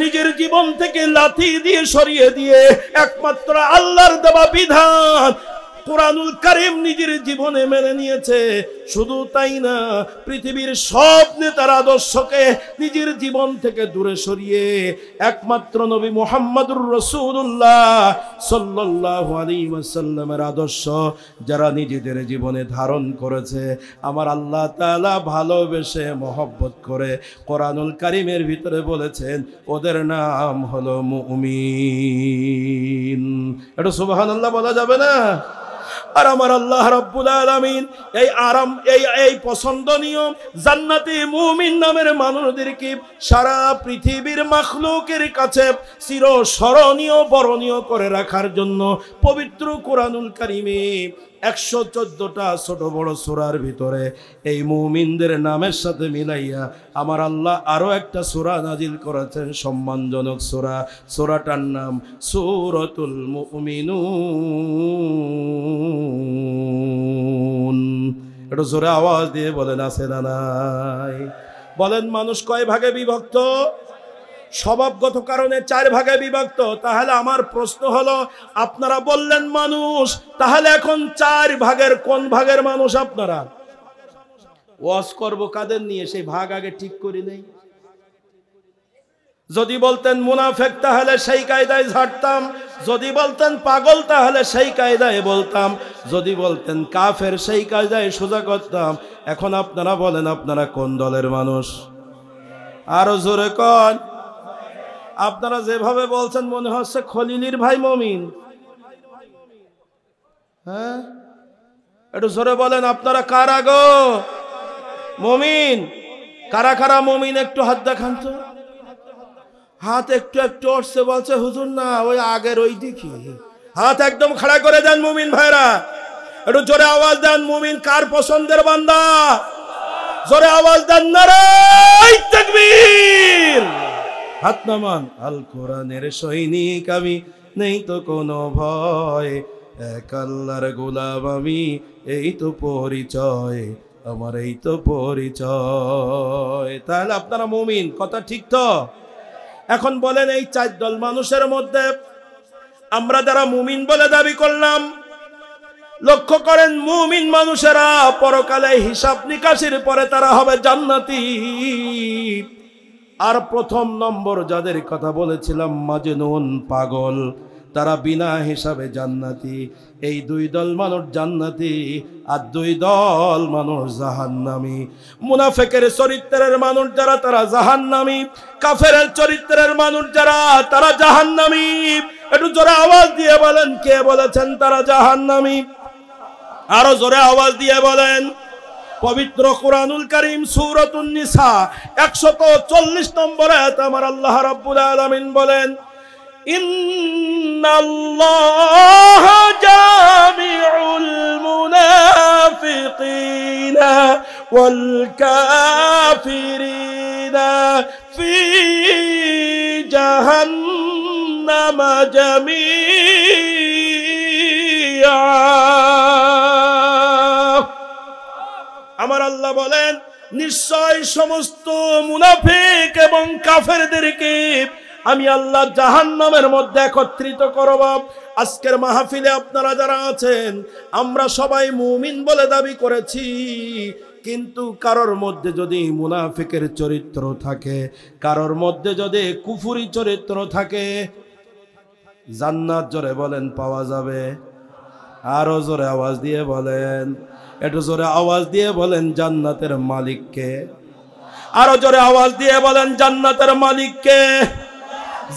নিজের জীবন থেকে লাথি দিয়ে সরিয়ে দিয়ে একমাত্র আল্লাহর দেওয়া বিধান কুরআনুল কারীম নিজের জীবনে মেনে নিয়েছে। শুধু তাই না, পৃথিবীর সব নেতার আদর্শকে নিজের জীবন থেকে দূরে সরিয়ে একমাত্র নবী মুহাম্মদুর রাসূলুল্লাহ সাল্লাল্লাহু আলাইহি ওয়াসাল্লামের আদর্শ যারা নিজেদের জীবনে ধারণ করেছে, আমার আল্লাহ তাআলা ভালোবেসে মহব্বত করে কুরআনুল কারীমের ভিতরে বলেছেন ওদের নাম হলো মুমিন। এটা সুবহানাল্লাহ বলা যাবে না? আর আমার আল্লাহ রাব্বুল আলামিন এই পছন্দনীয় জান্নাতি মুমিন নামের মানুষদেরকে সারা পৃথিবীর মাখলুকের কাছে চিরস্মরণীয় বরণীয় করে রাখার জন্য পবিত্র কুরআনুল কারীমে 114টা ছোট বড় সূরার ভিতরে এই মুমিনদের নামের সাথে মিলাইয়া আমার আল্লাহ আরো একটা সূরা নাজিল করেছেন, সম্মানজনক সূরা। সূরাটার নাম সূরাতুল মুমিনুন। একটু জোরে আওয়াজ দিয়ে বলেন আছে না নাই? বলেন, মানুষ কয় ভাগে বিভক্ত? স্বভাবগত কারণে 4 ভাগে বিভক্ত। তাহলে আমার প্রশ্ন হলো, আপনারা বললেন মানুষ, তাহলে এখন 4 ভাগের কোন ভাগের মানুষ আপনারা? ওয়াজ করব কাদের নিয়ে সেই ভাগ আগে ঠিক করি নেই। যদি বলতেন মুনাফিক তাহলে সেই কায়দায় ঝাড়তাম, যদি বলতেন পাগল তাহলে সেই কায়দায় বলতাম, যদি বলতেন কাফের সেই কায়দায় সোজা করতাম। এখন আপনারা বলেন আপনারা কোন দলের মানুষ? আরো জোরে কোন? আপনারা যেভাবে বলছেন মনে হচ্ছে খলিলির ভাই মুমিন। হ্যাঁ, একটু জোরে বলেন আপনারা কারা গো? মুমিন কারা কারা মুমিন? একটু হাত দেখান তো। হাত একটু একটু উঠছে, বলছে হুজুর না ওই আগের ওই দিকে। হাত একদম খাড়া করে দেন মুমিন ভাইরা, একটু জোরে আওয়াজ দেন। মুমিন কার পছন্দের বান্দা? জোরে আওয়াজ দেন, নারায়ে তাকবীর। হাত নামান। আল কোরআনের সৈনিক আমি, নেই তো কোনো ভয়, এক আল্লাহর গোলাম আমি, এই তো পরিচয় আমার, এই তো পরিচয়। তাহলে আপনারা মুমিন, কথা ঠিক তো? এখন বলেন এই 4 দল মানুষের মধ্যে আমরা যারা মুমিন বলে দাবি করলাম, লক্ষ্য করেন মুমিন মানুষেরা পরকালে হিসাব নিকাশের পরে তারা হবে জান্নাতি। আর প্রথম নম্বর যাদের কথা বলেছিলাম মাজনুন পাগল, তারা বিনা হিসাবে জান্নাতি। এই 2 দল মানুষ জান্নাতি আর 2 দল মানুষ জাহান্নামী। মুনাফিকের চরিত্রের মানুষ যারা তারা জাহান্নামী, কাফেরের চরিত্রের মানুষ যারা তারা জাহান্নামী। একটু জোরে আওয়াজ দিয়ে বলেন কে বলেছেন তারা জাহান্নামী? আরো জোরে আওয়াজ দিয়ে বলেন। পবিত্র কুরআনুল কারীম সূরাতুন নিসা 140 নম্বর আয়াত আমার আল্লাহ রাব্বুল আলামিন বলেন, ইন্নাল্লাহা জামিউল মুনাফিকিনা ওয়াল কাফিরিনা ফি জাহান্নামা জামিআ। আমার আল্লাহ বলেন, নিশ্চয় সমস্ত মুনাফিক এবং কাফেরদেরকে আমি আল্লাহ জাহান্নামের মধ্যে একত্রিত করব। আজকের মাহফিলে আপনারা যারা আছেন, আমরা সবাই মুমিন বলে দাবি করেছি, কিন্তু কারোর মধ্যে যদি মুনাফিকের চরিত্র থাকে, কারোর মধ্যে যদি কুফরি চরিত্র থাকে, জান্নাত জোরে বলেন পাওয়া যাবে? আরো জোরে আওয়াজ দিয়ে বলেন, একটু জোরে আওয়াজ দিয়ে বলেন জান্নাতের মালিককে। আরো জোরে আওয়াজ দিয়ে বলেন জান্নাতের মালিককে।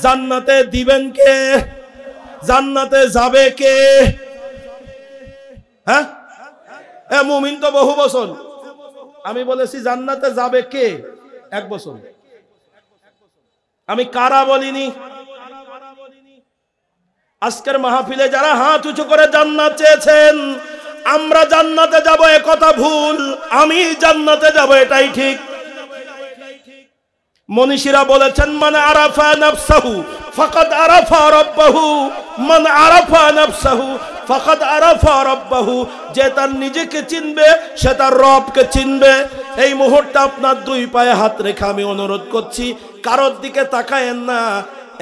জান্নাতে দিবেন কে? জান্নাতে যাবে কে? হ্যাঁ, এ মুমিন তো বহু বছর। আমি বলেছি জান্নাতে যাবে কে? 1 বছর। আমি কারা বলিনি। আজকের মাহফিলে যারা হাত উঁচু করে জান্নাত চেয়েছেন, আমরা জান্নাতে যাব এ কথা ভুল, আমি জান্নাতে যাব এটাই ঠিক। মনীষীরা বলেছেন, মান আরাফা নাফসাহু ফাকাদ আরাফা রাব্বাহু, মান আরাফা নাফসাহু ফাকাদ আরাফা রাব্বাহু। যে তার নিজেকে চিনবে সে তার রবকে চিনবে। এই মুহূর্তে আপনার 2 পায়ে হাত রেখে আমি অনুরোধ করছি, কারোর দিকে তাকায়েন না।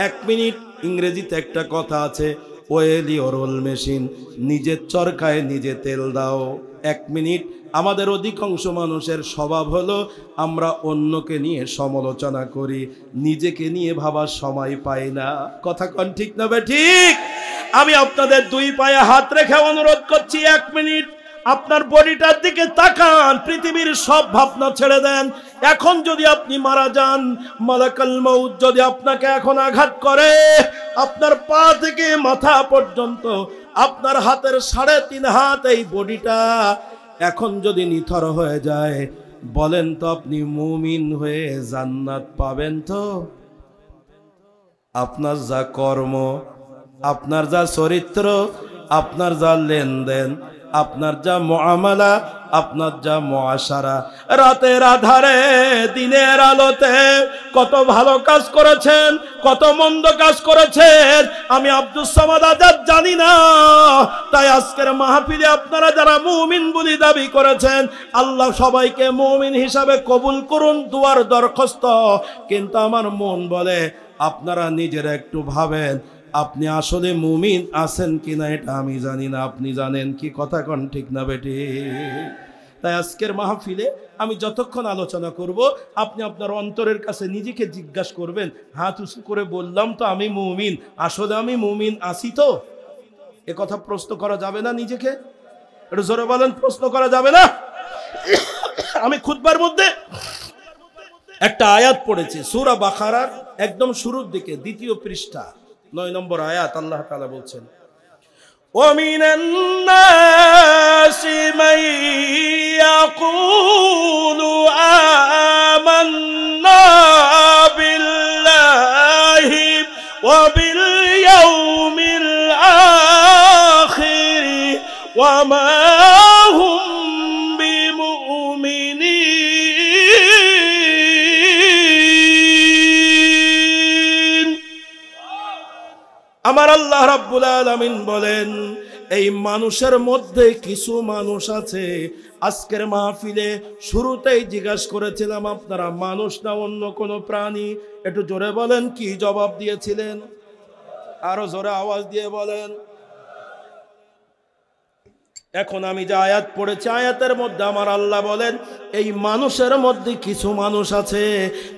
1 মিনিট। ইংরেজিতে একটা কথা আছে, ওয়েল ইওর ওল মেশিন, নিজের চরকায় নিজে তেল দাও। 1 মিনিট। আমাদের অধিকাংশ মানুষের স্বভাব হলো আমরা অন্যকে নিয়ে সমালোচনা করি, নিজেকে নিয়ে ভাবার সময় পাই না। কথা কোন ঠিক না বে ঠিক? আমি আপনাদের 2 পায়ে হাত রেখে অনুরোধ করছি, 1 মিনিট আপনার বডিটার দিকে তাকান, পৃথিবীর সব ভাবনা ছেড়ে দেন। এখন যদি আপনি মারা যান, মালাকুল মউত যদি আপনাকে এখন আঘাত করে, আপনার পা থেকে মাথা পর্যন্ত আপনার হাতের 3.5 হাত এই বডিটা এখন যদি নিথর হয়ে যায়, বলেন তো আপনি মুমিন হয়ে জান্নাত পাবেন তো? আপনার যা কর্ম, আপনার যা চরিত্র, আপনার যা লেনদেন, আপনার যা মুআমালা, আপনার যা মুআশারা, রাতের আধারে দিনের আলোতে কত ভালো কাজ করেছেন, কত মন্দ কাজ করেছেন, আমি আব্দুস সামাদ আজাদ জানি না। তাই আজকের মাহফিলে আপনারা যারা মুমিন বলে দাবি করেছেন, আল্লাহ সবাইকে মুমিন হিসাবে কবুল করুন, দুয়ার দরখাস্ত। কিন্তু আমার মন বলে আপনারা নিজেরা একটু ভাবেন, আপনি আসলে মুমিন আছেন কিনা এটা আমি জানি না, আপনি জানেন কি? কথা কোন ঠিক না বেটি? তাই আজকের মাহফিলে আমি যতক্ষণ আলোচনা করব, আপনি আপনার অন্তরের কাছে নিজেকে জিজ্ঞাসা করবেন, হাত উঁচু করে বললাম তো আমি মুমিন, আসলে আমি মুমিন আছি তো? এ কথা প্রশ্ন করা যাবে না নিজেকে? একটু জোরে বলেন, প্রশ্ন করা যাবে না? আমি খুতবার মধ্যে একটা আয়াত পড়েছি, সূরা বাকারার একদম শুরুর দিকে 2য় পৃষ্ঠা 9 নম্বর আয়াত। আল্লাহ তাআলা বলছেন, وَمِنَ النَّاسِ مَن يَقُولُ آمَنَّا بِاللَّهِ وَبِالْيَوْمِ الْآخِرِ وَمَا هُمْ بِمُؤْمِنِينَ। আমার আল্লাহ রাব্বুল আলামিন বলেন, এই মানুষের মধ্যে কিছু মানুষ আছে, আজকের মাহফিলে শুরুতেই জিজ্ঞাসা করেছিলাম আপনারা মানুষ না অন্য কোনো প্রাণী? একটু জোরে বলেন, কি জবাব দিয়েছিলেন? আরো জোরে আওয়াজ দিয়ে বলেন। এখন আমি যে আয়াত পড়েছি, আয়াতের মধ্যে আমার আল্লাহ বলেন, এই মানুষের মধ্যে কিছু মানুষ আছে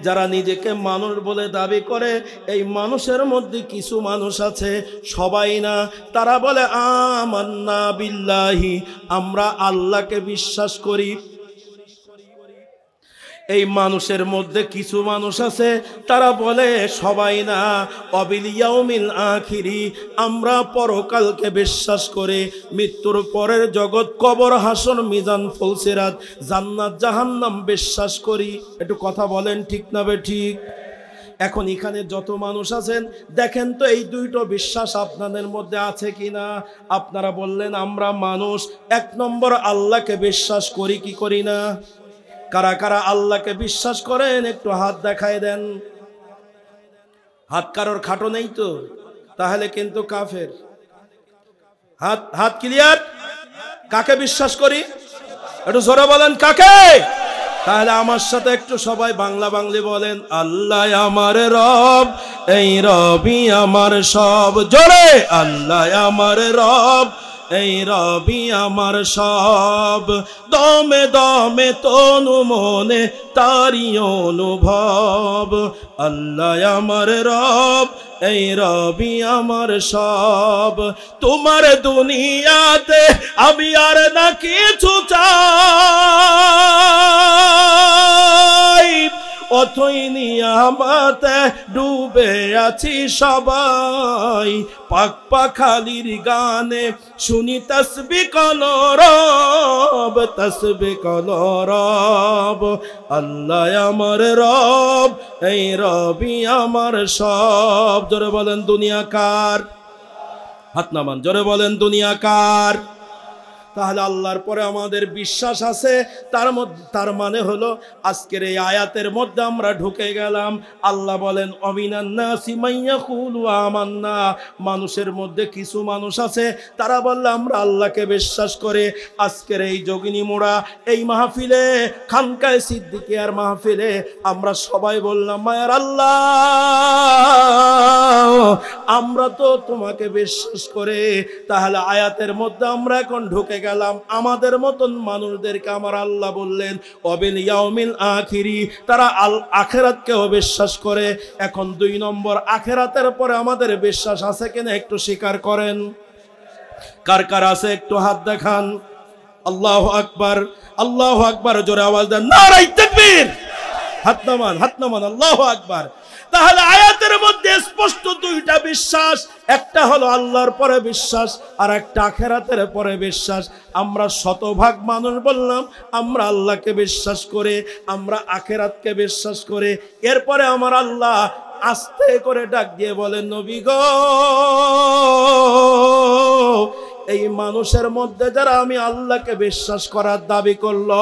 যারা নিজেকে মানুষ বলে দাবি করে। এই মানুষের মধ্যে কিছু মানুষ আছে, সবাই না, তারা বলে আমান্না বিল্লাহি, আমরা আল্লাহকে বিশ্বাস করি। এই মানুষের মধ্যে কিছু মানুষ আছে, তারা বলে সবাই না, অবিল ইয়াউমিল আখিরি, আমরা পরকালকে বিশ্বাস করি, মৃত্যুর পরের জগৎ, কবর, হাসর, মিজান, ফুলসিরাত, জান্নাত, জাহান্নাম বিশ্বাস করি। একটু কথা বলেন ঠিক না বে ঠিক? এখন এখানে যত মানুষ আছেন, দেখেন তো এই 2টো বিশ্বাস আপনাদের মধ্যে আছে কিনা? আপনারা বললেন আমরা মানুষ, 1 নম্বর আল্লাহকে বিশ্বাস করি কি করি না? কারা কারা আল্লাহকে বিশ্বাস করেন একটু হাত দেখায় দেন। হাত কারোর খাটো নেই তো? তাহলে কিন্তু কাফের। হাত হাত ক্লিয়ার? কাকে বিশ্বাস করি? একটু জোরে বলেন, কাকে? তাহলে আমার সাথে একটু সবাই বাংলা বাংলি বলেন, আল্লাহ আমার রব, এই রবি আমার সব, জোরে আল্লাহ আমার রব, এই রবি আমার সব, দমে দমে তনু মনে তারি অনুভব, আল্লাহ আমার রব, এই রবি আমার সব। তোমার দুনিয়াতে আমি আর না কিছু চাই, অথই নিয়ামতে ডুবে আছি সবাই, পাক পাখালির গানে শুনি তসবিহ কলরব, তসবিহ কলরব, আল্লাহ আমার রব, এই রবি আমার সব। জোরে বলেন দুনিয়া কার? হাত নামান, জোরে বলেন দুনিয়া কার? তাহলে আল্লাহর পরে আমাদের বিশ্বাস আছে, তার মানে হলো আজকের এই আয়াতের মধ্যে আমরা ঢুকে গেলাম। আল্লাহ বলেন অমিনান নাসি মাইয়াকুলু আমান্না, মানুষের মধ্যে কিছু মানুষ আছে তারা বললে আমরা আল্লাহকে বিশ্বাস করে। আজকের এই যোগিনী মোড়া এই মাহফিলে, খানকায়ে সিদ্দিকিয়ার মাহফিলে আমরা সবাই বললাম মায়ার আল্লাহ আমরা তো তোমাকে বিশ্বাস করে। তাহলে আয়াতের মধ্যে আমরা এখন ঢুকে গেলাম। আমাদের মতন মানুষদেরকে আমার আল্লাহ বললেন অবিল ইয়াউমিল আখিরি, তারা আখিরাতকেও বিশ্বাস করে। এখন 2 নম্বর, আখিরাতের পরে আমাদের বিশ্বাস আছে কিনা একটু স্বীকার করেন। কার কার আছে একটু হাত দেখান। আল্লাহু আকবার, আল্লাহু আকবার, জোরে আওয়াজ দেন নারায়ে তাকবীর। হাত নামান, হাত নামান, আল্লাহু আকবার। তাহলে আয়াতের মধ্যে স্পষ্ট 2টা বিশ্বাস, একটা হলো আল্লাহর পরে বিশ্বাস আর একটা আখিরাতের পরে বিশ্বাস। আমরা শতভাগ মানুষ বললাম আমরা আল্লাহকে বিশ্বাস করে, আমরা আখিরাতকে বিশ্বাস করে। এরপরে আমার আল্লাহ আস্তে করে ডাক দিয়ে বলেন নবী গো, এই মানুষের মধ্যে যারা আমি আল্লাহকে বিশ্বাস করার দাবি করলো,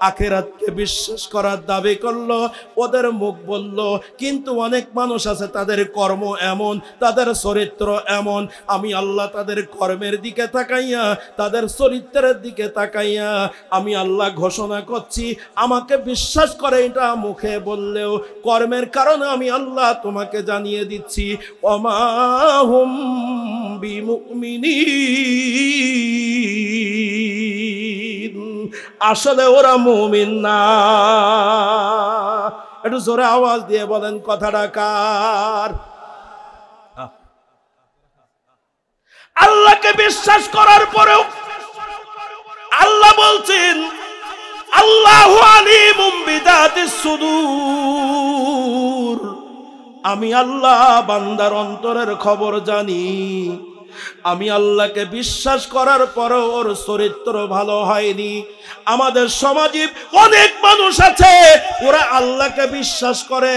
আখিরাতকে বিশ্বাস করার দাবি করলো, ওদের মুখ বলল, কিন্তু অনেক মানুষ আছে তাদের কর্ম এমন, তাদের চরিত্র এমন। আমি আল্লাহ তাদের কর্মের দিকে তাকাইয়া, তাদের চরিত্রের দিকে তাকাইয়া আমি আল্লাহ ঘোষণা করছি আমাকে বিশ্বাস করে এটা মুখে বললেও কর্মের কারণে আমি আল্লাহ তোমাকে জানিয়ে দিচ্ছি ওমা হুম বিমুমিনিন, আসলে ওরা মুমিন না। একটু জোরে আওয়াজ দিয়ে বলেন কথাটা কার? আল্লাহকে বিশ্বাস করার পরেও আল্লাহ বলছেন আল্লাহু আলিমুম বিদাতিস সুদূর, আমি আল্লাহ বান্দার অন্তরের খবর জানি। আমি আল্লাহকে বিশ্বাস করার পরেও ওর চরিত্র ভালো হয়নি। আমাদের সমাজে অনেক মানুষ আছে ওরা আল্লাহকে বিশ্বাস করে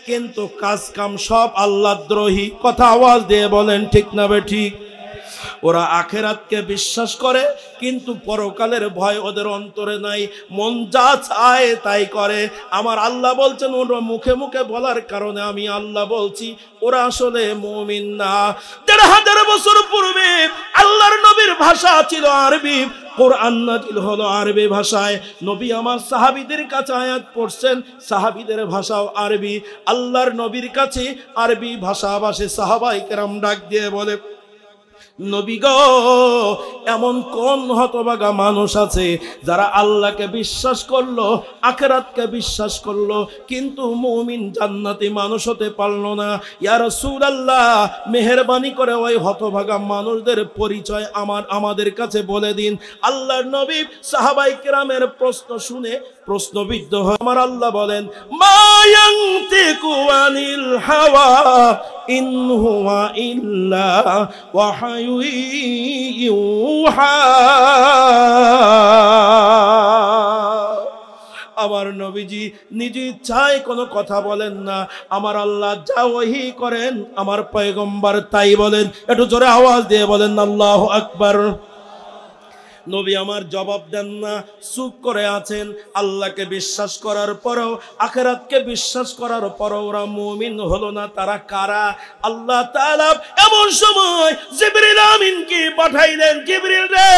কিন্তু কাজ কাম সব আল্লাহদ্রোহী। কথা আওয়াজ দিয়ে বলেন ঠিক না বেঠিক? ওরা আখিরাতকে বিশ্বাস করে কিন্তু পরকালের ভয় ওদের অন্তরে নাই, মন যা চায় তাই করে। আমার আল্লাহ বলছেন ওরা মুখে মুখে বলার কারণে আমি আল্লাহ বলছি ওরা আসলে মুমিন না। ১,৫০০ বছর পূর্বে আল্লাহর নবীর ভাষা ছিল আরবি, কোরআন নাজিল হলো আরবি ভাষায়। নবী আমার সাহাবীদের কাছে আয়াত পড়ছেন, সাহাবীদের ভাষাও আরবি। আল্লাহর নবীর কাছে আরবি ভাষাভাষী সাহাবায়ে কেরাম ডাক দিয়ে বলে নবী গো, এমন কোন হতভাগা মানুষ আছে যারা আল্লাহকে বিশ্বাস করলো, আখিরাতকে বিশ্বাস করলো কিন্তু মুমিন জান্নাতি মানুষ হতে পারলো না। ইয়া রাসূলুল্লাহ, মেহেরবানি করে ওই হতভাগা মানুষদের পরিচয় আমাদের কাছে বলে দিন। আল্লাহর নবী সাহাবায়ে কেরামের প্রশ্ন শুনে প্রশ্নবিদ্ধ হয়। আমার আল্লাহ বলেন মা ইয়ানতিকু আনিল হাওয়া ইন হুয়া ইল্লা ওয়াহয়ু ইউহা। আমার নবীজি নিজ ইচ্ছায় কোনো কথা বলেন না, আমার আল্লাহ যা ওহী করেন আমার পয়গম্বর তাই বলেন। একটু জোরে আওয়াজ দিয়ে বলেন আল্লাহু আকবার। নবী আমার জবাব দেন না, চুপ করে আছেন। আল্লাহকে বিশ্বাস করার পরেও, আখিরাতকে বিশ্বাস করার পরেও ওরা মুমিন হলো না। তারা কারা? আল্লাহ তাআলা এমন সময় জিবরিল আমিনকে পাঠাইলেন, জিবরিল রে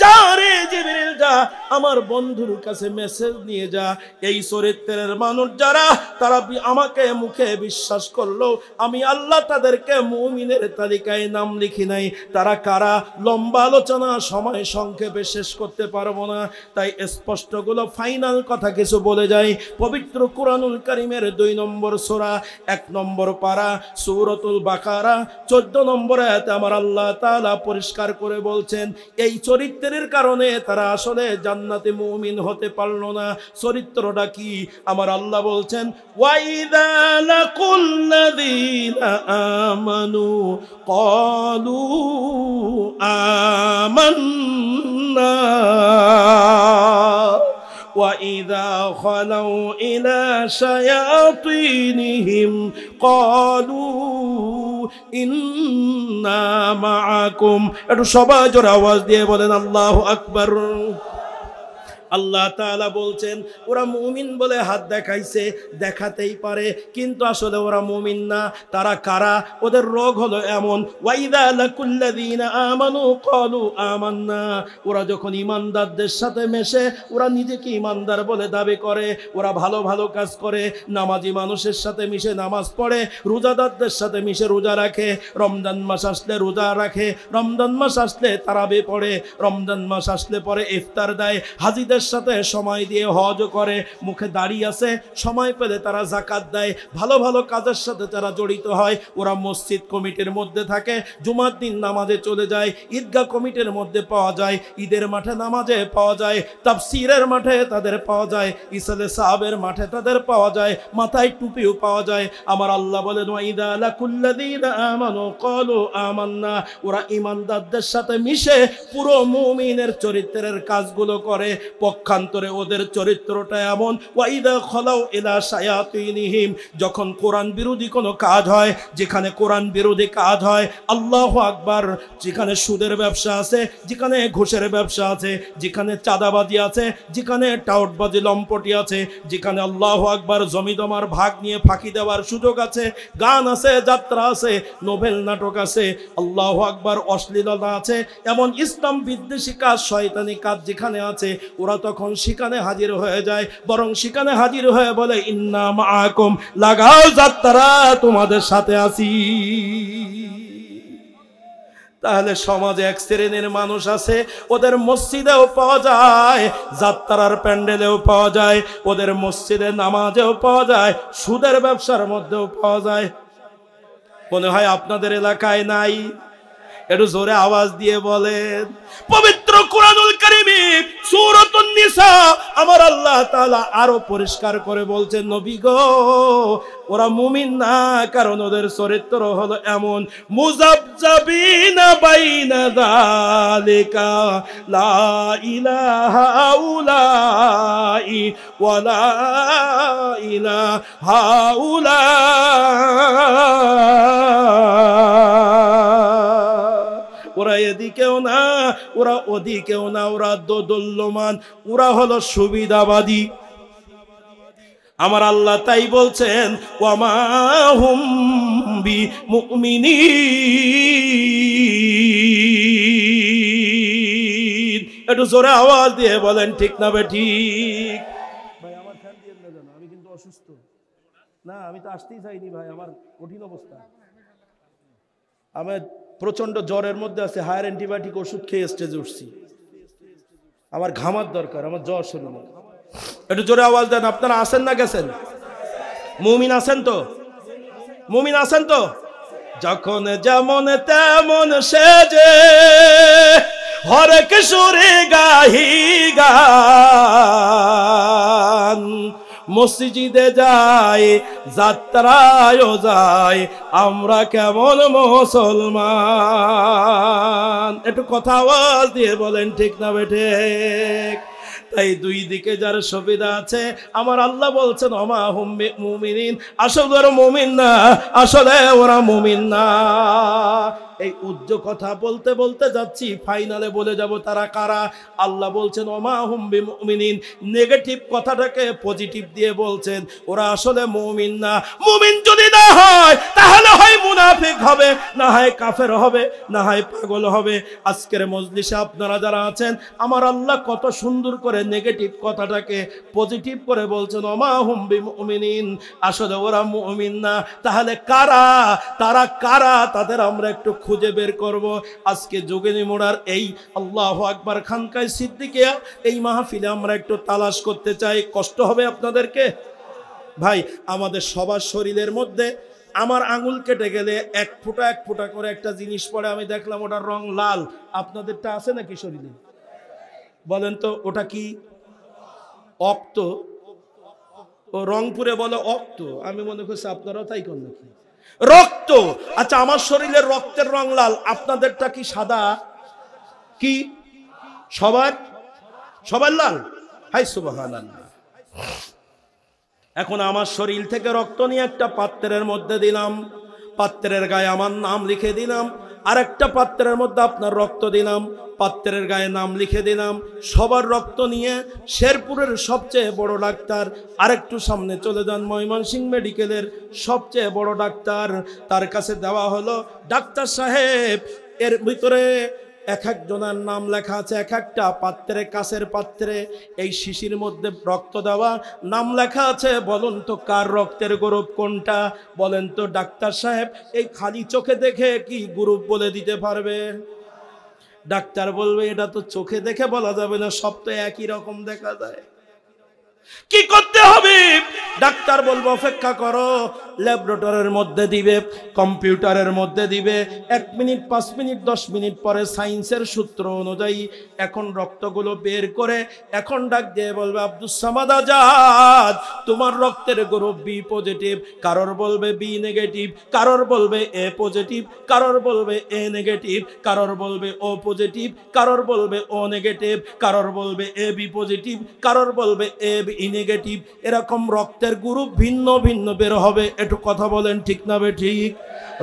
যা, রে জিবরিল যা, আমার বন্ধুর কাছে মেসেজ নিয়ে যা। এই চরিত্রের মানুষ যারা, তারা আমাকে মুখে বিশ্বাস করলো, আমি আল্লাহ তাদেরকে মুমিনের তালিকায় নাম লিখি নাই। তারা কারা? লম্বা আলোচনা সময় সংক্ষেপে শেষ করতে পারবো না, তাই স্পষ্টগুলো ফাইনাল কথা কিছু বলে যাই। পবিত্র কুরআনুল কারীমের 2 নম্বর সূরা 1 নম্বর পারা সূরাতুল বাকারা 14 নম্বর আয়াতে আমার আল্লাহ তাআলা পরিষ্কার করে বলছেন, এই চরিত্রের কারণে তারা আসলে জান্নাতে মুমিন হতে পারলো না। চরিত্রটা কি? আমার আল্লাহ বলছেন, ওয়াইদা লাকুল্লাযীনা আমানু ক্বালু আমান্না وَإِذَا خَلَوْا إِلَى شَيَاطِينِهِمْ قَالُوا إِنَّا مَعَكُمْ। একটু সবাই জোরে আওয়াজ দিয়ে বলেন আল্লাহু আকবার। আল্লাহ তাআলা বলছেন, ওরা মুমিন বলে হাত দেখাইছে, দেখাতেই পারে, কিন্তু আসলে ওরা মুমিন না। তারা কারা? ওদের রোগ হলো এমন, ওয়াইদা লাকুল্লাযীনা আমানু ক্বালু আমান্না। ওরা যখন ঈমানদারদের সাথে মেশে, ওরা নিজেকে ঈমানদার বলে দাবি করে, ওরা ভালো ভালো কাজ করে, নামাজি মানুষের সাথে মিশে নামাজ পড়ে, রোজাদারদের সাথে মিশে রোজা রাখে, রমজান মাস আসলে রোজা রাখে, রমজান মাস আসলে তারাবি পড়ে, রমজান মাস আসলে পরে ইফতার দেয়, হাজিদের সাথে সময় দিয়ে হজ করে, মুখে দাড়ি আছে, সময় পেলে তারা যাকাত দেয়, ভালো ভালো কাজের সাথে তারা জড়িত হয়। ওরা মসজিদ কমিটির মধ্যে থাকে, জুমার দিন নামাজে চলে যায়, ঈদগাহ কমিটির মধ্যে পাওয়া যায়, ঈদের মাঠে নামাজে পাওয়া যায়, তাফসীরের মাঠে তাদের পাওয়া যায়, ইসালে সাহাবের মাঠে তাদের পাওয়া যায়, মাথায় টুপিও পাওয়া যায়। আমার আল্লাহ বলেন, ওয়াইদা লাকুল্লাযীনা আমানু ক্বালু আমান্না। ওরা ঈমানদারদের সাথে মিশে পুরো মুমিনের চরিত্রের কাজগুলো করে। পক্ষান্তরে ওদের চরিত্রটা এমন, ওয়াইদা খলাউ ইলা শায়াতিনিহিম, যখন কোরআন বিরোধী কোনো কাজ হয়, যেখানে কোরআন বিরোধী কাজ হয়, আল্লাহু আকবার, যেখানে সুদের ব্যবসা আছে, যেখানে ঘুষের ব্যবসা আছে, যেখানে চাঁদাবাজি আছে, যেখানে টাউটবাজি লম্পটি আছে, যেখানে আল্লাহু আকবার জমি জমার ভাগ নিয়ে ফাঁকি দেওয়ার সুযোগ আছে, গান আছে, যাত্রা আছে, নোবেল নাটক আছে, আল্লাহু আকবার, অশ্লীলতা আছে, এমন ইসলাম বিদ্বেষী কাজ, শয়তানি কাজ যেখানে আছে, ওরা তখন সেখানে হাজির হয়ে যায়। বরং সেখানে হাজির হয়ে বলে, ইন্না মাআকুম, লাগাও যাত্রা, তোমাদের সাথে আছি। তাহলে সমাজে এক শ্রেণীর মানুষ আছে, ওদের মসজিদেও পাওয়া যায়, যাত্রার প্যান্ডেলেও পাওয়া যায়, ওদের মসজিদে নামাজেও পাওয়া যায়, সুদের ব্যবসার মধ্যেও পাওয়া যায়। মনে হয় আপনাদের এলাকায় নাই? একটু জোরে আওয়াজ দিয়ে বলেন। পবিত্র কুরআনুল কারীমে সূরাতুন নিসা আমার আল্লাহ তাআলা আরো পরিষ্কার করে বলছেন, নবী গো, ওরা মুমিন না, কারণ ওদের চরিত্র হলো এমন, মুযাবযাবিনা বাইনা যালিকা লা ইলাহা উলাই ওয়া লা ইলাহা ওরা এদিকেও না, ওরা ওদিকেও না, ওরা দোদুল্যমান, ওরা হলো সুবিধাবাদী। আমার আল্লাহ তাই বলছেন, ওয়ামা হুম বিমুমিনিন। একটু জোরে আওয়াজ দিয়ে বলেন ঠিক না বেঠিক? ভাই আমার ফ্যান দিয়ে না জানো, আমি কিন্তু অসুস্থ না, আমি তো আসতেই চাইনি ভাই, আমার কঠিন অবস্থা, আমার প্রচন্ড জ্বরের মধ্যে আছে, হায়ার অ্যান্টিবায়োটিক ওষুধ খেয়ে স্টেজে উঠছি, আমার ঘামার দরকার, আমার জ্বর শরীরে। একটু জোরে আওয়াজ দেন। আপনারা আসেন না গেছেন? মুমিন আছেন তো? মুমিন আছেন তো? যখন যেমন তেমন সেজে হরেক সুরে গাহি গান, মসজিদে যায়, যাত্রায়ও যায়, আমরা কেমন মুসলমান? একটু কথা আওয়াজ দিয়ে বলেন ঠিক না বেঠিক? তাই দুই দিকে যার সুবিধা আছে, আমার আল্লাহ বলছেন, ওমা হুম বিমুমিনিন, আসলে ওরা মুমিন না, আসলে ওরা মুমিন না। এই উচ্চ কথা বলতে বলতে যাচ্ছি, ফাইনালে বলে যাব তারা কারা। আল্লাহ বলছেন ওমা হুম বিমুমিনিন, নেগেটিভ কথাটাকে পজিটিভ দিয়ে বলছেন ওরা আসলে মুমিন না। মুমিন যদি না হয় তাহলে হয় মুনাফিক হবে, না হয় কাফের হবে, না হয় পাগল হবে। আজকের মজলিসে আপনারা যারা আছেন, আমার আল্লাহ কত সুন্দর করে নেগেটিভ কথাটাকে পজিটিভ করে বলছেন ওমা হুম বিমুমিনিন, আসলে ওরা মুমিন না। তাহলে কারা, তারা কারা, তাদের আমরা একটু খুঁজে বের করব। আজকে যোগিনী মোড়ার এই আল্লাহু আকবার খানকায় সিদ্দিকিয়া এই মাহফিলে আমরা একটু তালাশ করতে চাই। কষ্ট হবে আপনাদেরকে ভাই। আমাদের সবার শরীরের মধ্যে আমার আঙুল কেটে গেলে এক ফোঁটা করে একটা জিনিস পড়ে, আমি দেখলাম ওটার রং লাল। আপনাদেরটা আছে নাকি শরীরে? বলেন তো ওটা কি? অক্ত। ও রংপুরে বলে অক্ত, আমি মনে করছি আপনারাও তাই করেন নাকি? রক্ত। আচ্ছা, আমার শরীরের রক্তের রং লাল, আপনাদেরটা কি সাদা? কি সবার লাল? হাই সুবহানাল্লাহ। এখন আমার শরীর থেকে রক্ত নিয়ে একটা পাত্রের মধ্যে দিলাম, পাত্রের গায়ে আমার নাম লিখে দিলাম, আর একটা পাত্রের মধ্যে আপনার রক্ত দিলাম, পাত্রের গায়ে নাম লিখে দিলাম। সবার রক্ত নিয়ে শেরপুরের সবচেয়ে বড় ডাক্তার, আরেকটু সামনে চলে যান, ময়মনসিংহ মেডিকেলের সবচেয়ে বড় ডাক্তার, তার কাছে দেওয়া হলো। ডাক্তার সাহেব, এর ভিতরে এক একজনের নাম লেখা আছে, এক একটা পাত্রে, কাছের পাত্রে এই শিশির মধ্যে রক্ত দেওয়া, নাম লেখা আছে। বলুন তো কার রক্তের গ্রুপ কোনটা? বলেন তো ডাক্তার সাহেব, এই খালি চোখে দেখে কি গ্রুপ বলে দিতে পারবে? ডাক্তার বলবে এটা তো চোখে দেখে বলা যাবে না, সব তো একই রকম দেখা যায়। কি করতে হবে? ডাক্তার বলবো অপেক্ষা করো, ল্যাবরেটরির মধ্যে দিবে, কম্পিউটারের মধ্যে দিবে, 1 মিনিট 5 মিনিট 10 মিনিট পরে সায়েন্সের সূত্র অনুযায়ী এখন রক্তগুলো বের করে এখন ডাক দিয়ে বলবে আব্দুস সামাদ আজাদ, তোমার রক্তের গ্রুপ বি পজিটিভ। কারোর বলবে বি নেগেটিভ, কারোর বলবে এ পজিটিভ, কারোর বলবে এ নেগেটিভ, কারোর বলবে ও পজিটিভ, কারোর বলবে ও নেগেটিভ, কারোর বলবে এ বি পজিটিভ, কারোর বলবে এ বি নেগেটিভ। এরকম রক্তের গ্রুপ ভিন্ন ভিন্ন বের হবে। একটু কথা বলেন ঠিক না বে ঠিক?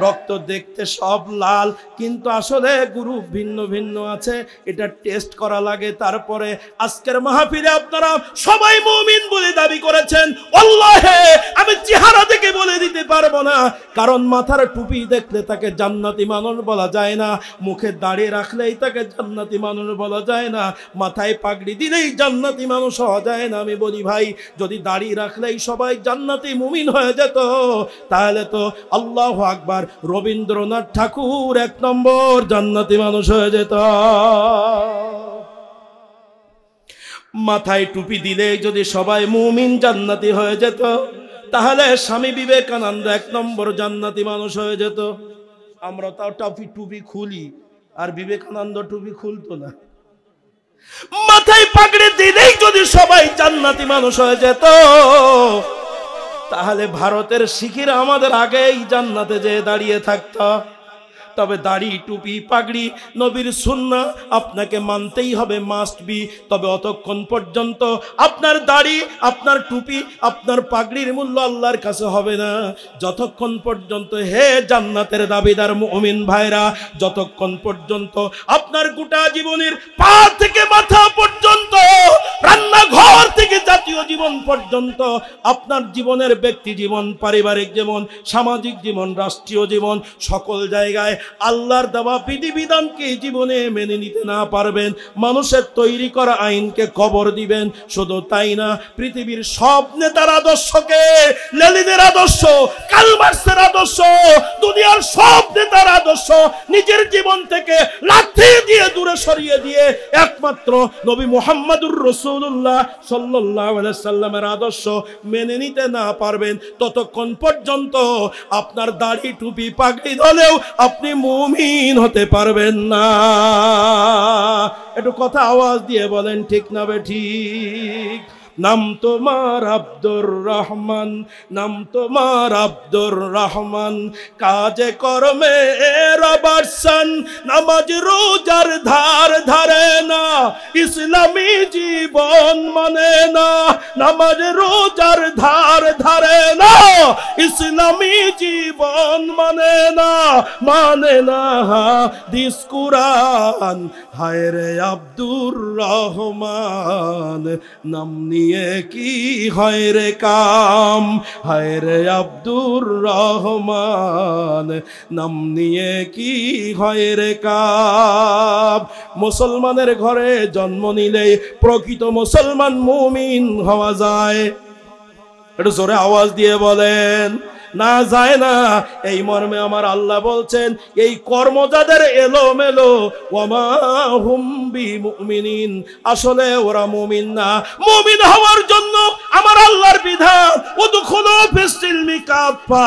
রক্ত দেখতে সব লাল, কিন্তু আসলে গ্রুপ ভিন্ন ভিন্ন আছে, এটা টেস্ট করা লাগে। তারপরে আজকের মাহফিলে আপনারা সবাই মুমিন বলে দাবি করেছেন, আল্লাহে আমি চেহারা দেখে বলে দিতে পারবো না, কারণ মাথার টুপি দেখলে তাকে জান্নাতি মানুষ বলা যায় না, মুখে দাড়ি রাখলেই তাকে জান্নাতি মানুষ বলা যায় না, মাথায় পাগড়ি দিলেই জান্নাতি মানুষ হওয়া যায় না। আমি বলি ভাই, যদি দাড়ি রাখলেই সবাই জান্নাতি মুমিন হয়ে যেত, তাহলে তো আল্লাহু আকবার রবীন্দ্রনাথ ঠাকুর 1 নম্বর জান্নাতি মানুষ হয়ে যেত। মাথায় টুপি দিলে যদি সবাই মুমিন জান্নাতি হয়ে যেত, তাহলে স্বামী বিবেকানন্দ 1 নম্বর জান্নাতি মানুষ হয়ে যেত। আমরা তাও টুপি খুলি, আর বিবেকানন্দ টুপি খুলতো না। মাথায় পাগড়ি দিলেই যদি সবাই জান্নাতি মানুষ হয়ে যেত, তাহলে ভারতের শিখিরা আমাদের আগেই জান্নাতে যেয়ে দাঁড়িয়ে থাকতো। তবে দাড়ি, টুপি, পাগড়ি নবীর সুন্নাহ আপনাকে মানতেই হবে, মাস্ট বি। তবে অতক্ষণ পর্যন্ত আপনার দাড়ি, আপনার টুপি, আপনার পাগড়ির মূল্য আল্লাহর কাছে হবে না, যতক্ষণ পর্যন্ত, হে জান্নাতের দাবিদার মুমিন ভাইরা, যতক্ষণ পর্যন্ত আপনার গোটা জীবনের পা থেকে মাথা পর্যন্ত, রান্নাঘর থেকে জাতীয় জীবন পর্যন্ত, আপনার জীবনের ব্যক্তি জীবন, পারিবারিক জীবন, সামাজিক জীবন, রাষ্ট্রীয় জীবন, সকল জায়গায় আল্লাহর দেওয়া বিধিবিধানকে জীবনে মেনে নিতে না পারবেন, মানুষের তৈরি করা আইনকে কবর দিবেন। শুধু তাই না, পৃথিবীর সব নেতার আদর্শকে, লেনিনের আদর্শ, কার্ল মার্কসের আদর্শ, দুনিয়ার সব নেতার আদর্শ নিজের জীবন থেকে লাথি দিয়ে দূরে সরিয়ে দিয়ে একমাত্র নবী মুহাম্মদুর রাসূলুল্লাহ সাল্লাল্লাহু আলাইহি সাল্লামের আদর্শ মেনে নিতে না পারবেন, ততক্ষণ পর্যন্ত আপনার দাড়ি, টুপি, পাগড়ি হলেও আপনি মুমিন হতে পারবেন না। একটু কথা আওয়াজ দিয়ে বলেন ঠিক না বে ঠিক? নাম তোমার আব্দুর রহমান, নাম তোমার আব্দুর রহমান, কাজে কর্মে রবারসান, নামাজ রোজার ধার ধারে না, ইসলামী জীবন মানে না, নামাজ রোজার ধার ধারে না, ইসলামী জীবন মানে না, মানে না হাদিস কুরআন। হায় রে আব্দুর রহমান, নাম নিয়ে কি হয় রে কাম, হায় রে আব্দুর রহমান, নাম নিয়ে কি হয় রে কাম। মুসলমানের ঘরে জন্ম নিলে প্রকৃত মুসলমান মুমিন হওয়া যায়। একটু জোরে আওয়াজ দিয়ে বলেন, না যায় না। এই মর্মে আমার আল্লাহ বলছেন, এই কর্ম যাদের এলোমেলো, ওয়ামা হুম বিমুমিনিন, আসলে ওরা মুমিন না। মুমিন হওয়ার জন্য আমার আল্লাহর বিধান, উদখুলু ফিস-সিলমি কাফা,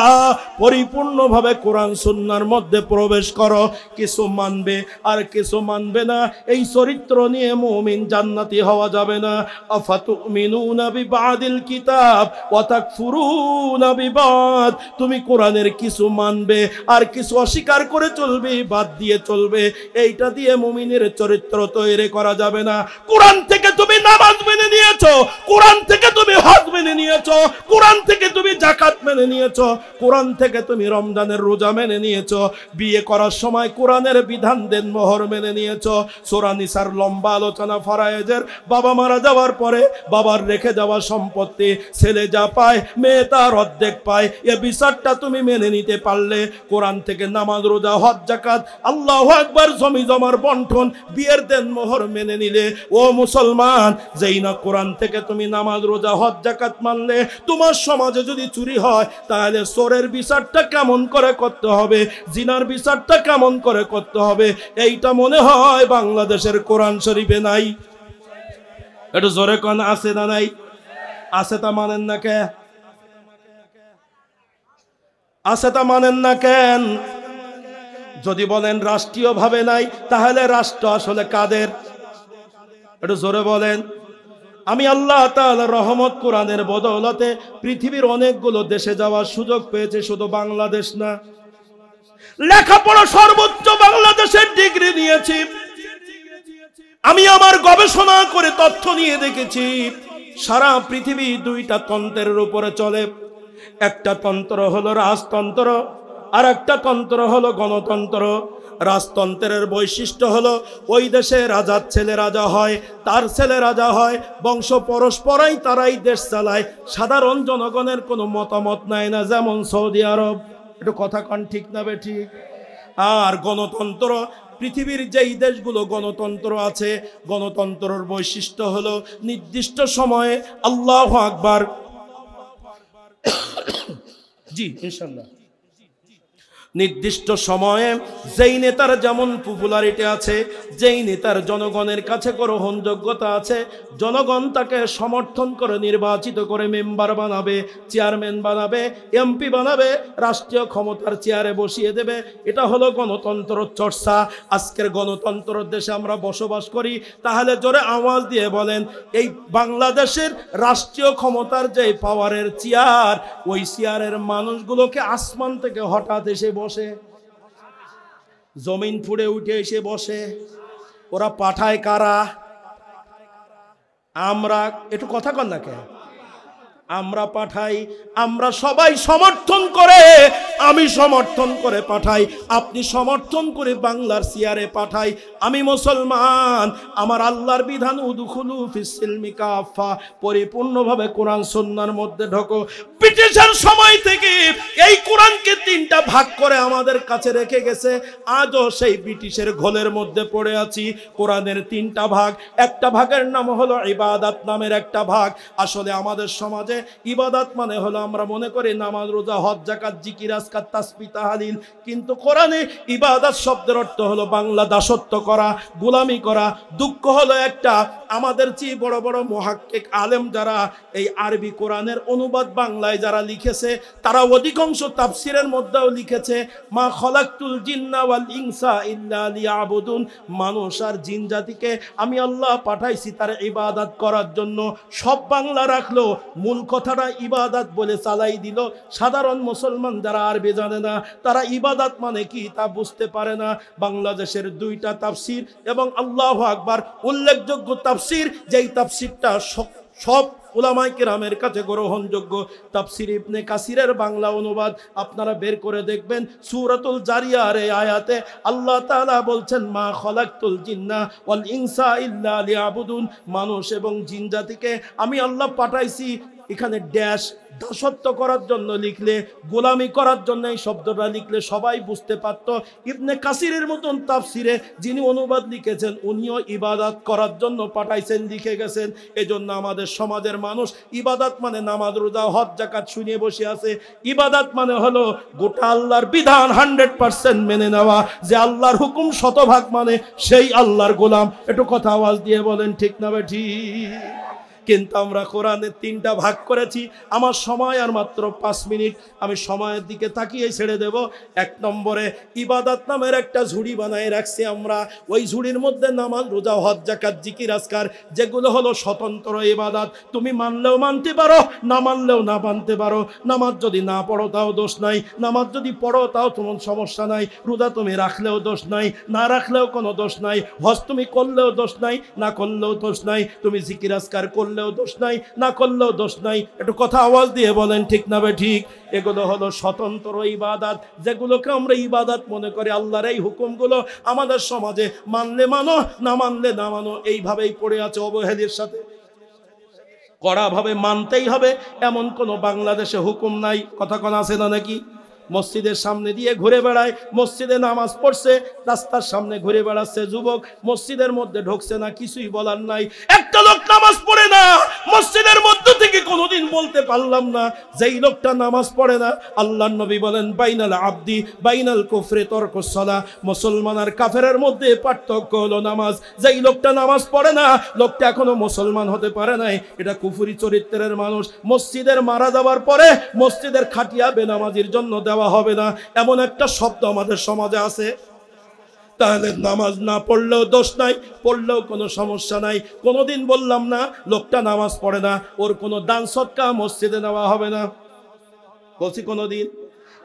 পরিপূর্ণভাবে কোরআন সুন্নাহর মধ্যে প্রবেশ করো। কিছু মানবে আর কিছু মানবে না, এই চরিত্র নিয়ে মুমিন জান্নাতি হওয়া যাবে না। আফাতুমিনুনা বিবাদিল কিতাব ওয়া তাকফুরুনা বিবাদ, তুমি কোরআনের কিছু মানবে আর কিছু অস্বীকার করে চলবে, বাদ দিয়ে চলবে, এইটা দিয়ে মুমিনের চরিত্র তৈরি করা যাবে না। কোরআন থেকে তুমি নামাজ মেনে নিয়েছো, কোরআন থেকে তুমি হজ মেনে নিয়েছো, কোরআন থেকে তুমি যাকাত মেনে নিয়েছো, কোরআন থেকে তুমি রমজানের রোজা মেনে নিয়েছো, বিয়ে করার সময় কোরআনের বিধান দেন মোহর মেনে নিয়েছো। সূরা নিসার লম্বা আলোচনা ফরায়েজের, বাবা মারা যাওয়ার পরে বাবার রেখে যাওয়া সম্পত্তি ছেলে যা পায় মেয়ে তার অর্ধেক পায়, এ বিচারটা তুমি মেনে নিতে পারলে, কোরআন থেকে নামাজ রোজা হজ যাকাত আল্লাহু আকবার জমি জমার বন্টন বিয়ের দেন মোহর মেনে নিলে, ও মুসলমান, যেই না কোরআন থেকে তুমি নামাজ রোজা হজ যাকাত মানলে, তোমার সমাজে যদি চুরি হয় তাহলে চোরের বিচারটা কেমন করে করতে হবে, জিনার বিচারটা কেমন করে করতে হবে, এইটা মনে হয় বাংলাদেশের কোরআন শরীফে নাই। একটু জোরে কোন আছে না নাই? আছে তা মানেন না কে? আছে তা মানেন না কেন? যদি বলেন রাষ্ট্রীয় ভাবে নাই, তাহলে রাষ্ট্র আসলে কাদের? একটু জোরে বলেন। আমি আল্লাহ তাআলার রহমত কোরআনের বদৌলতে পৃথিবীর অনেকগুলো দেশে যাওয়ার সুযোগ পেয়েছে, শুধু বাংলাদেশ না। লেখাপড়া সর্বোচ্চ বাংলাদেশের ডিগ্রি নিয়েছি। আমি আমার গবেষণা করে তথ্য নিয়ে দেখেছি, সারা পৃথিবী দুইটা তন্ত্রের উপরে চলে। একটা তন্ত্র হলো রাজতন্ত্র, আর একটা তন্ত্র হলো গণতন্ত্র। রাজতন্ত্রের বৈশিষ্ট্য হলো ওই দেশে রাজার ছেলে রাজা হয়, তার ছেলে রাজা হয়, বংশ পরস্পরাই তারাই দেশ চালায়, সাধারণ জনগণের কোনো মতামত নাই না, যেমন সৌদি আরব। একটু কথা কন ঠিক না বে ঠিক? আর গণতন্ত্র, পৃথিবীর যেই দেশগুলো গণতন্ত্র আছে, গণতন্ত্রের বৈশিষ্ট্য হলো নির্দিষ্ট সময়ে আল্লাহু আকবার, জি ইনশাআল্লাহ, নির্দিষ্ট সময়ে যেই নেতার যেমন পপুলারিটি আছে, যেই নেতার জনগণের কাছে গ্রহণযোগ্যতা আছে, জনগণ তাকে সমর্থন করে নির্বাচিত করে মেম্বার বানাবে, চেয়ারম্যান বানাবে, এমপি বানাবে, রাষ্ট্রীয় ক্ষমতার চেয়ারে বসিয়ে দেবে। এটা হলো গণতন্ত্র চর্চা। আজকের গণতন্ত্র দেশে আমরা বসবাস করি, তাহলে জোরে আওয়াজ দিয়ে বলেন, এই বাংলাদেশের রাষ্ট্রীয় ক্ষমতার যে পাওয়ারের চেয়ার, ওই চেয়ারের মানুষগুলোকে আসমান থেকে হঠাৎ এসে বসে, জমিন ফুড়ে উঠে এসে বসে, ওরা পাঠায় কারা? আমরা। একটু কথা কন না কেন? আমরা পাঠাই, আমরা সবাই সমর্থন করে, আমি সমর্থন করে পাঠাই, আপনি সমর্থন করে বাংলার চেয়ারে পাঠাই। আমি মুসলমান, আমার আল্লাহর বিধান উদখুলু ফিস-সিলমি কাফা, পরিপূর্ণভাবে কোরআন সুন্নাহর মধ্যে ঢোকো। ব্রিটিশের সময় থেকে এই কোরআনকে তিনটা ভাগ করে আমাদের কাছে রেখে গেছে, আজও সেই ব্রিটিশের ঘোলের মধ্যে পড়ে আছি। কোরআনের তিনটা ভাগ, একটা ভাগের নাম হলো ইবাদত নামের একটা ভাগ। আসলে আমাদের সমাজে সমাজে ইবাদত মানে হলো আমরা মনে করি নামাজ, রোজা, হজ, যাকাত, জিকির, আজকার, তাসবিহ, তাহলিল, কিন্তু কোরআনে ইবাদত শব্দের অর্থ হলো বাংলা দাসত্ব করা, গোলামি করা। দুঃখ হলো একটা, আমাদের চেয়ে বড় বড় মুহাক্কিক আলেম যারা এই আরবি কোরআনের অনুবাদ বাংলায় যারা লিখেছে, তারা অধিকাংশ তাফসিরের মধ্যেও লিখেছে মা খলাকতুল জিন্না ওয়াল ইনসা ইল্লা লিয়াবুদুন, মানুষ আর জিন জাতিকে আমি আল্লাহ পাঠাইছি তার ইবাদত করার জন্য। সব বাংলা রাখলো, মূল কথাটা ইবাদত বলে চালাই দিল। সাধারণ মুসলমান যারা আরবি জানে না, তারা ইবাদত মানে কি তা বুঝতে পারে না। বাংলাদেশের দুইটা তাফসির এবং আল্লাহু আকবার উল্লেখযোগ্য তাফসির, যেই তাফসিরটা সব উলামায়ে কেরামের কাছে গ্রহণযোগ্য, তাফসির ইবনে কাসিরের বাংলা অনুবাদ আপনারা বের করে দেখবেন। সূরাতুল জারিয়ার এই আয়াতে আল্লাহ তাআলা বলছেন মা খলাকতুল জিন্না ওয়াল ইনসা ইল্লা লিয়াবুদুন, মানুষ এবং জিন জাতিকে আমি আল্লাহ পাঠাইছি। এখানে ড্যাশ দাসত্ব করার জন্য লিখলে, গোলামি করার জন্য এই শব্দটা লিখলে সবাই বুঝতে পারত। ইবনে কাসিরের মতন তাফসিরে যিনি অনুবাদ লিখেছেন উনিও ইবাদত করার জন্য পাঠাইছেন, লিখে গেছেন। এজন্য আমাদের সমাজের মানুষ ইবাদত মানে নামাজ, রোজা, হজ, যাকাত শুনিয়ে বসে আছে। ইবাদত মানে হলো গোটা আল্লাহর বিধান 100% মেনে নেওয়া, যে আল্লাহর হুকুম শতভাগ মানে সেই আল্লাহর গোলাম। একটু কথা আওয়াজ দিয়ে বলেন ঠিক না ঠিক? কিন্তু আমরা কোরআনের 3টা ভাগ করেছি। আমার সময় আর মাত্র 5 মিনিট, আমি সময়ের দিকে তাকিয়ে ছেড়ে দেব। 1 নম্বরে ইবাদত নামের একটা ঝুড়ি বানায় রাখছি আমরা। ওই ঝুড়ির মধ্যে নামাজ, রোজা, হজ, যাকাত, জিকির, আজকার, যেগুলো হলো স্বতন্ত্র ইবাদত। তুমি মানলেও মানতে পারো, না মানলেও না মানতে পারো। নামাজ যদি না পড়ো তাও দোষ নাই, নামাজ যদি পড়ো তাও তোমার সমস্যা নাই। রোজা তুমি রাখলেও দোষ নাই, না রাখলেও কোনো দোষ নাই। হজ তুমি করলেও দোষ নাই, না করলেও দোষ নাই। তুমি জিকির আজকার করলেও দোষ নাই, না করলেও দোষ নাই। একটু কথা আওয়াজ দিয়ে বলেন ঠিক না ঠিক? এগুলো হলো স্বতন্ত্র ইবাদত, যেগুলোকে আমরা ইবাদত মনে করি। আল্লাহর এই হুকুমগুলো আমাদের সমাজে মানলে মানো, না মানলে না মানো, এইভাবেই পড়ে আছে অবহেলার সাথে। কড়াভাবে মানতেই হবে এমন কোনো বাংলাদেশে হুকুম নাই। কথা কোন আছে না নাকি? মসজিদের সামনে দিয়ে ঘুরে বেড়ায়, মসজিদে নামাজ পড়ছে, রাস্তার সামনে ঘুরে বেড়াচ্ছে যুবক, মসজিদের মধ্যে ঢুকছে না, কিছুই বলার নাই। একটা লোক নামাজ পড়ে না, মসজিদের মধ্য থেকে কোনোদিন বলতে পারলাম না যেই লোকটা নামাজ পড়ে না। আল্লাহর নবী বলেন বাইনাল আবদি বাইনাল কুফরি তরকুস সালাহ, মুসলমান আর কাফেরের মধ্যে পার্থক্য হলো নামাজ। যেই লোকটা নামাজ পড়ে না, লোকটা এখনো মুসলমান হতে পারে নাই, এটা কুফরি চরিত্রের মানুষ। মসজিদের মারা যাওয়ার পরে মসজিদের খাটিয়া বেনামাজির জন্য দেওয়া হবে না, এমন একটা শব্দ আমাদের সমাজে আছে। তাহলে নামাজ না পড়লেও দোষ নাই, পড়লেও কোনো সমস্যা নাই। কোনোদিন বললাম না লোকটা নামাজ পড়ে না, ওর কোনো দান সদকা মসজিদে নেওয়া হবে না, বলছি কোনোদিন?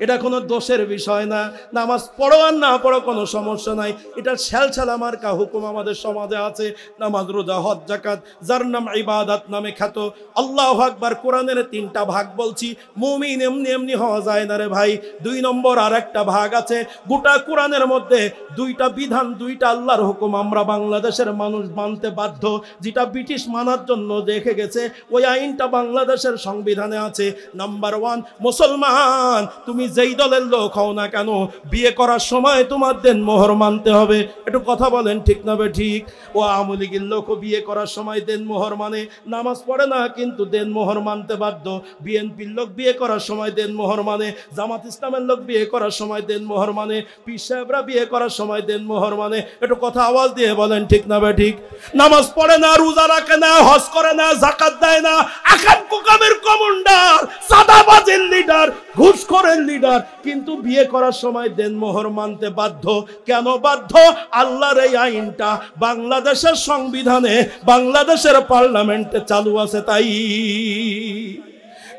এটা কোনো দোষের বিষয় না। নামাজ পড়ো আর না পড়ো কোনো সমস্যা নাই, এটা ছ্যালছালা মার্কা হুকুম আমাদের সমাজে আছে। নামাজ, রোজা, হজ, যাকাত যার নাম ইবাদত নামে খ্যাত। আল্লাহু আকবার। কোরআনের 3টা ভাগ বলছি, মুমিন এমনি এমনি হওয়া যায় না রে ভাই। 2 নম্বর আর একটা ভাগ আছে। গোটা কোরআনের মধ্যে 2টা বিধান, 2টা আল্লাহর হুকুম আমরা বাংলাদেশের মানুষ মানতে বাধ্য। যেটা ব্রিটিশ মানার জন্য দেখে গেছে, ওই আইনটা বাংলাদেশের সংবিধানে আছে। নাম্বার 1, মুসলমান তুমি যেই দলের লোক হও না কেন, বিয়ে করার সময় তোমার দেন মোহর মানতে হবে। একটু কথা বলেন ঠিক না ঠিক? ও আওয়ামী লীগের লোকও বিয়ে করার সময় দেন মোহর মানে, নামাজ পড়ে না কিন্তু দেন মোহর মানতে বাধ্য। বিএনপির লোক বিয়ে করার সময় দেন মোহর মানে, জামাত ইসলামের লোক বিয়ে করার সময় দেন মোহর মানে, পীর সাহেবরা বিয়ে করার সময় দেন মোহর মানে। একটু কথা আওয়াজ দিয়ে বলেন ঠিক না ঠিক? নামাজ পড়ে না, রোজা রাখে না, হজ করে না, যাকাত দেয় না, আকাম কুকামের কমান্ডার, সাদাবাজের লিডার, ঘুষখোরের লিডার, কিন্তু বিয়ে করার সময় দেন মোহর মানতে বাধ্য। কেন বাধ্য? আল্লাহর এই আইনটা বাংলাদেশের সংবিধানে, বাংলাদেশের পার্লামেন্টে চালু আছে তাই।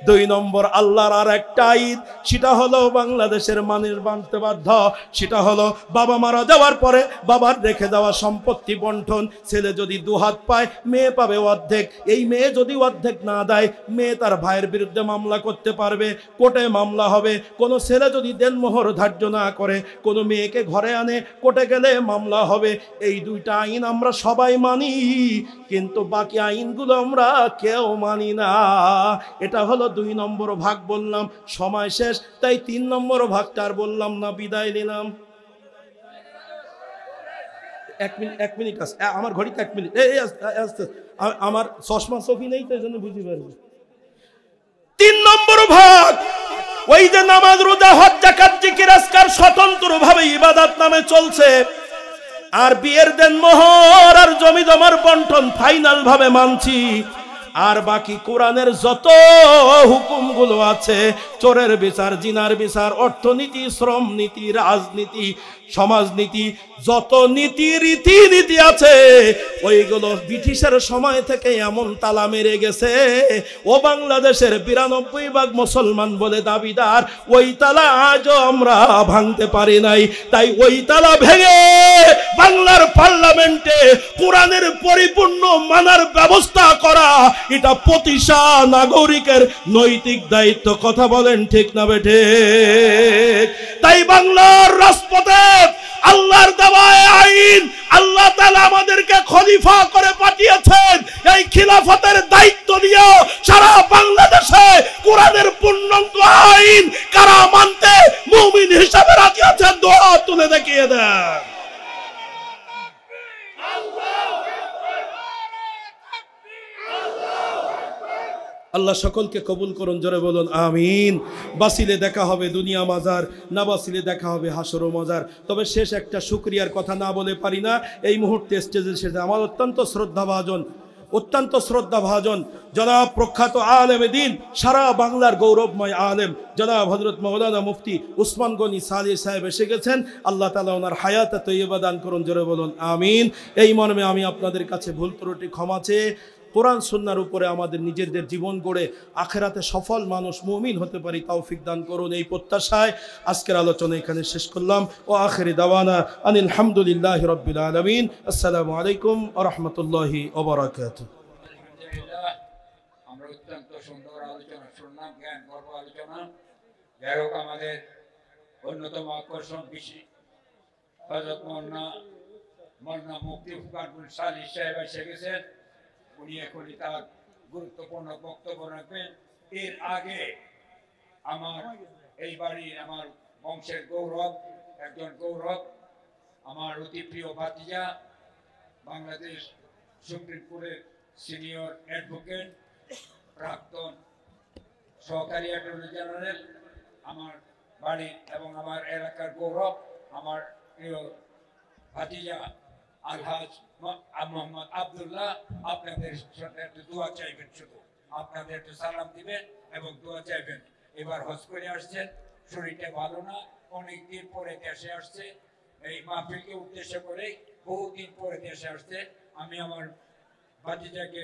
2 নম্বর আল্লাহর আর একটা আইন, সেটা হলো বাংলাদেশের মানুষ মানতে বাধ্য। সেটা হলো বাবা মারা যাওয়ার পরে বাবার রেখে দেওয়া সম্পত্তি বন্টন। ছেলে যদি 2 হাত পায়, মেয়ে পাবে অর্ধেক। এই মেয়ে যদি অর্ধেক না দেয়, মেয়ে তার ভাইয়ের বিরুদ্ধে মামলা করতে পারবে, কোর্টে মামলা হবে। কোনো ছেলে যদি দেনমোহর ধার্য না করে, কোনো মেয়েকে ঘরে আনে, কোর্টে গেলে মামলা হবে। এই 2টা আইন আমরা সবাই মানি, কিন্তু বাকি আইনগুলো আমরা কেউ মানি না। এটা হলো 2 নম্বর ভাগ বললাম। সময় শেষ, তাই 3 নম্বর ভাগটা আর বললাম না, বিদায় নিলাম। 1 মিনিট আছে আমার ঘড়িতে, 1 মিনিট। আমার চশমা চোখই নেই তো এই জন্য বুঝতে পারবো। 3 নম্বর ভাগ, ওই যে নামাজ রোজা হজ যাকাত জিকির আজকার স্বতন্ত্র ভাবে ইবাদত নামে চলছে, আর বিয়ের দেন মোহর আর জমি জমার বন্টন ফাইনাল ভাবে মানছি, আর বাকি কোরআনের যত হুকুমগুলো আছে, চোরের বিচার, জিনার বিচার, অর্থনীতি, শ্রম নীতি, রাজনীতি, সমাজনীতি, যত নীতি রীতিনীতি আছে, ওইগুলো ব্রিটিশের সময় থেকে এমন তালা মেরে গেছে, ও বাংলাদেশের 92% মুসলমান বলে দাবিদার, ওই তালা আজও আমরা ভাঙতে পারি নাই। তাই ওই তালা ভেঙে বাংলার পার্লামেন্টে কোরআনের পরিপূর্ণ মানার ব্যবস্থা করা, এটা প্রতিটা নাগরিকের নৈতিক দায়িত্ব। কথা বলেন ঠিক না বেঠে? তাই বাংলার রাজপথে আল্লাহর দেওয়া আইন, আল্লাহ তাআলা আমাদেরকে খলিফা করে পাঠিয়েছেন, এই খিলাফতের দায়িত্ব দিয়ে সারা বাংলাদেশে কোরআনের পূর্ণাঙ্গ আইন কারা মানতে মুমিন হিসাবে রাজি আছেন, দোয়া তুলে দেখিয়ে দেন। আল্লাহ সকলকে কবুল করুন, জোরে বলুন আমিন। বাসিলে দেখা হবে দুনিয়া মাজার, না বাসিলে দেখা হবে হাসর ও মজার। তবে শেষ একটা শুকরিয়ার কথা না বলে পারি না, এই মুহূর্তে স্টেজের শেষে আমার অত্যন্ত শ্রদ্ধাভাজন জনাব প্রখ্যাত আলেম দ্বীন, সারা বাংলার গৌরবময় আলেম জনাব হযরত মাওলানা মুফতি উসমান গনি সালেহ সাহেব এসে গেছেন। আল্লাহ তাআলা ওনার হায়াতে তৈয়বা দান করুন, জোরে বলুন আমিন। এই মর্মে আমি আপনাদের কাছে ভুল ত্রুটি ক্ষমা চেয়ে কোরআন সুন্নাহর উপরে আমাদের নিজেদের জীবন গড়ে আখেরাতে সফল মানুষ মুমিন হতে পারি তৌফিক দান করুন, এই প্রত্যাশায় আজকের আলোচনা এখানে শেষ করলাম। ও আখিরি দাওয়ানা আনিল হামদুলিল্লাহি রাব্বিল আলামিন। আসসালামু আলাইকুম ওয়া রাহমাতুল্লাহি ওয়া বারাকাতুহু। আলহামদুলিল্লাহ, আমরা অত্যন্ত সুন্দর আলোচনা শুনলাম, জ্ঞান গর্ব আলোচনা। যাই হোক, আমাদের অন্যতম আকর্ষণ বিশেষ হযরত মাওলানা মুফতি ফুরকান সালেহ সাহেব এসে গেছেন। উনি এখনই তার গুরুত্বপূর্ণ বক্তব্য রাখবেন। এর আগে আমার এই বাড়ির, আমার বংশের গৌরব, একজন গৌরব, আমার অতি প্রিয় ভাতিজা, বাংলাদেশ সুপ্রিম কোর্টের সিনিয়র অ্যাডভোকেট, প্রাক্তন সহকারী অ্যাটর্নি জেনারেল, আমার বাড়ির এবং আমার এলাকার গৌরব, আমার প্রিয় ভাতিজা আলহাজ মোহাম্মদ আব্দুল্লাহ, আপনাদের সাথে একটু দোয়া চাইবেন, শুধু আপনাদের একটু সালাম দিবেন এবং দোয়া চাইবেন। এবার হজ করে আসছেন, শরীরটা ভালো না, অনেকদিন পরে দেশে আসছে, এই মাহফিলকে উদ্দেশ্য করে বহুদিন পরে দেশে আসছে। আমি আমার ভাতিজাকে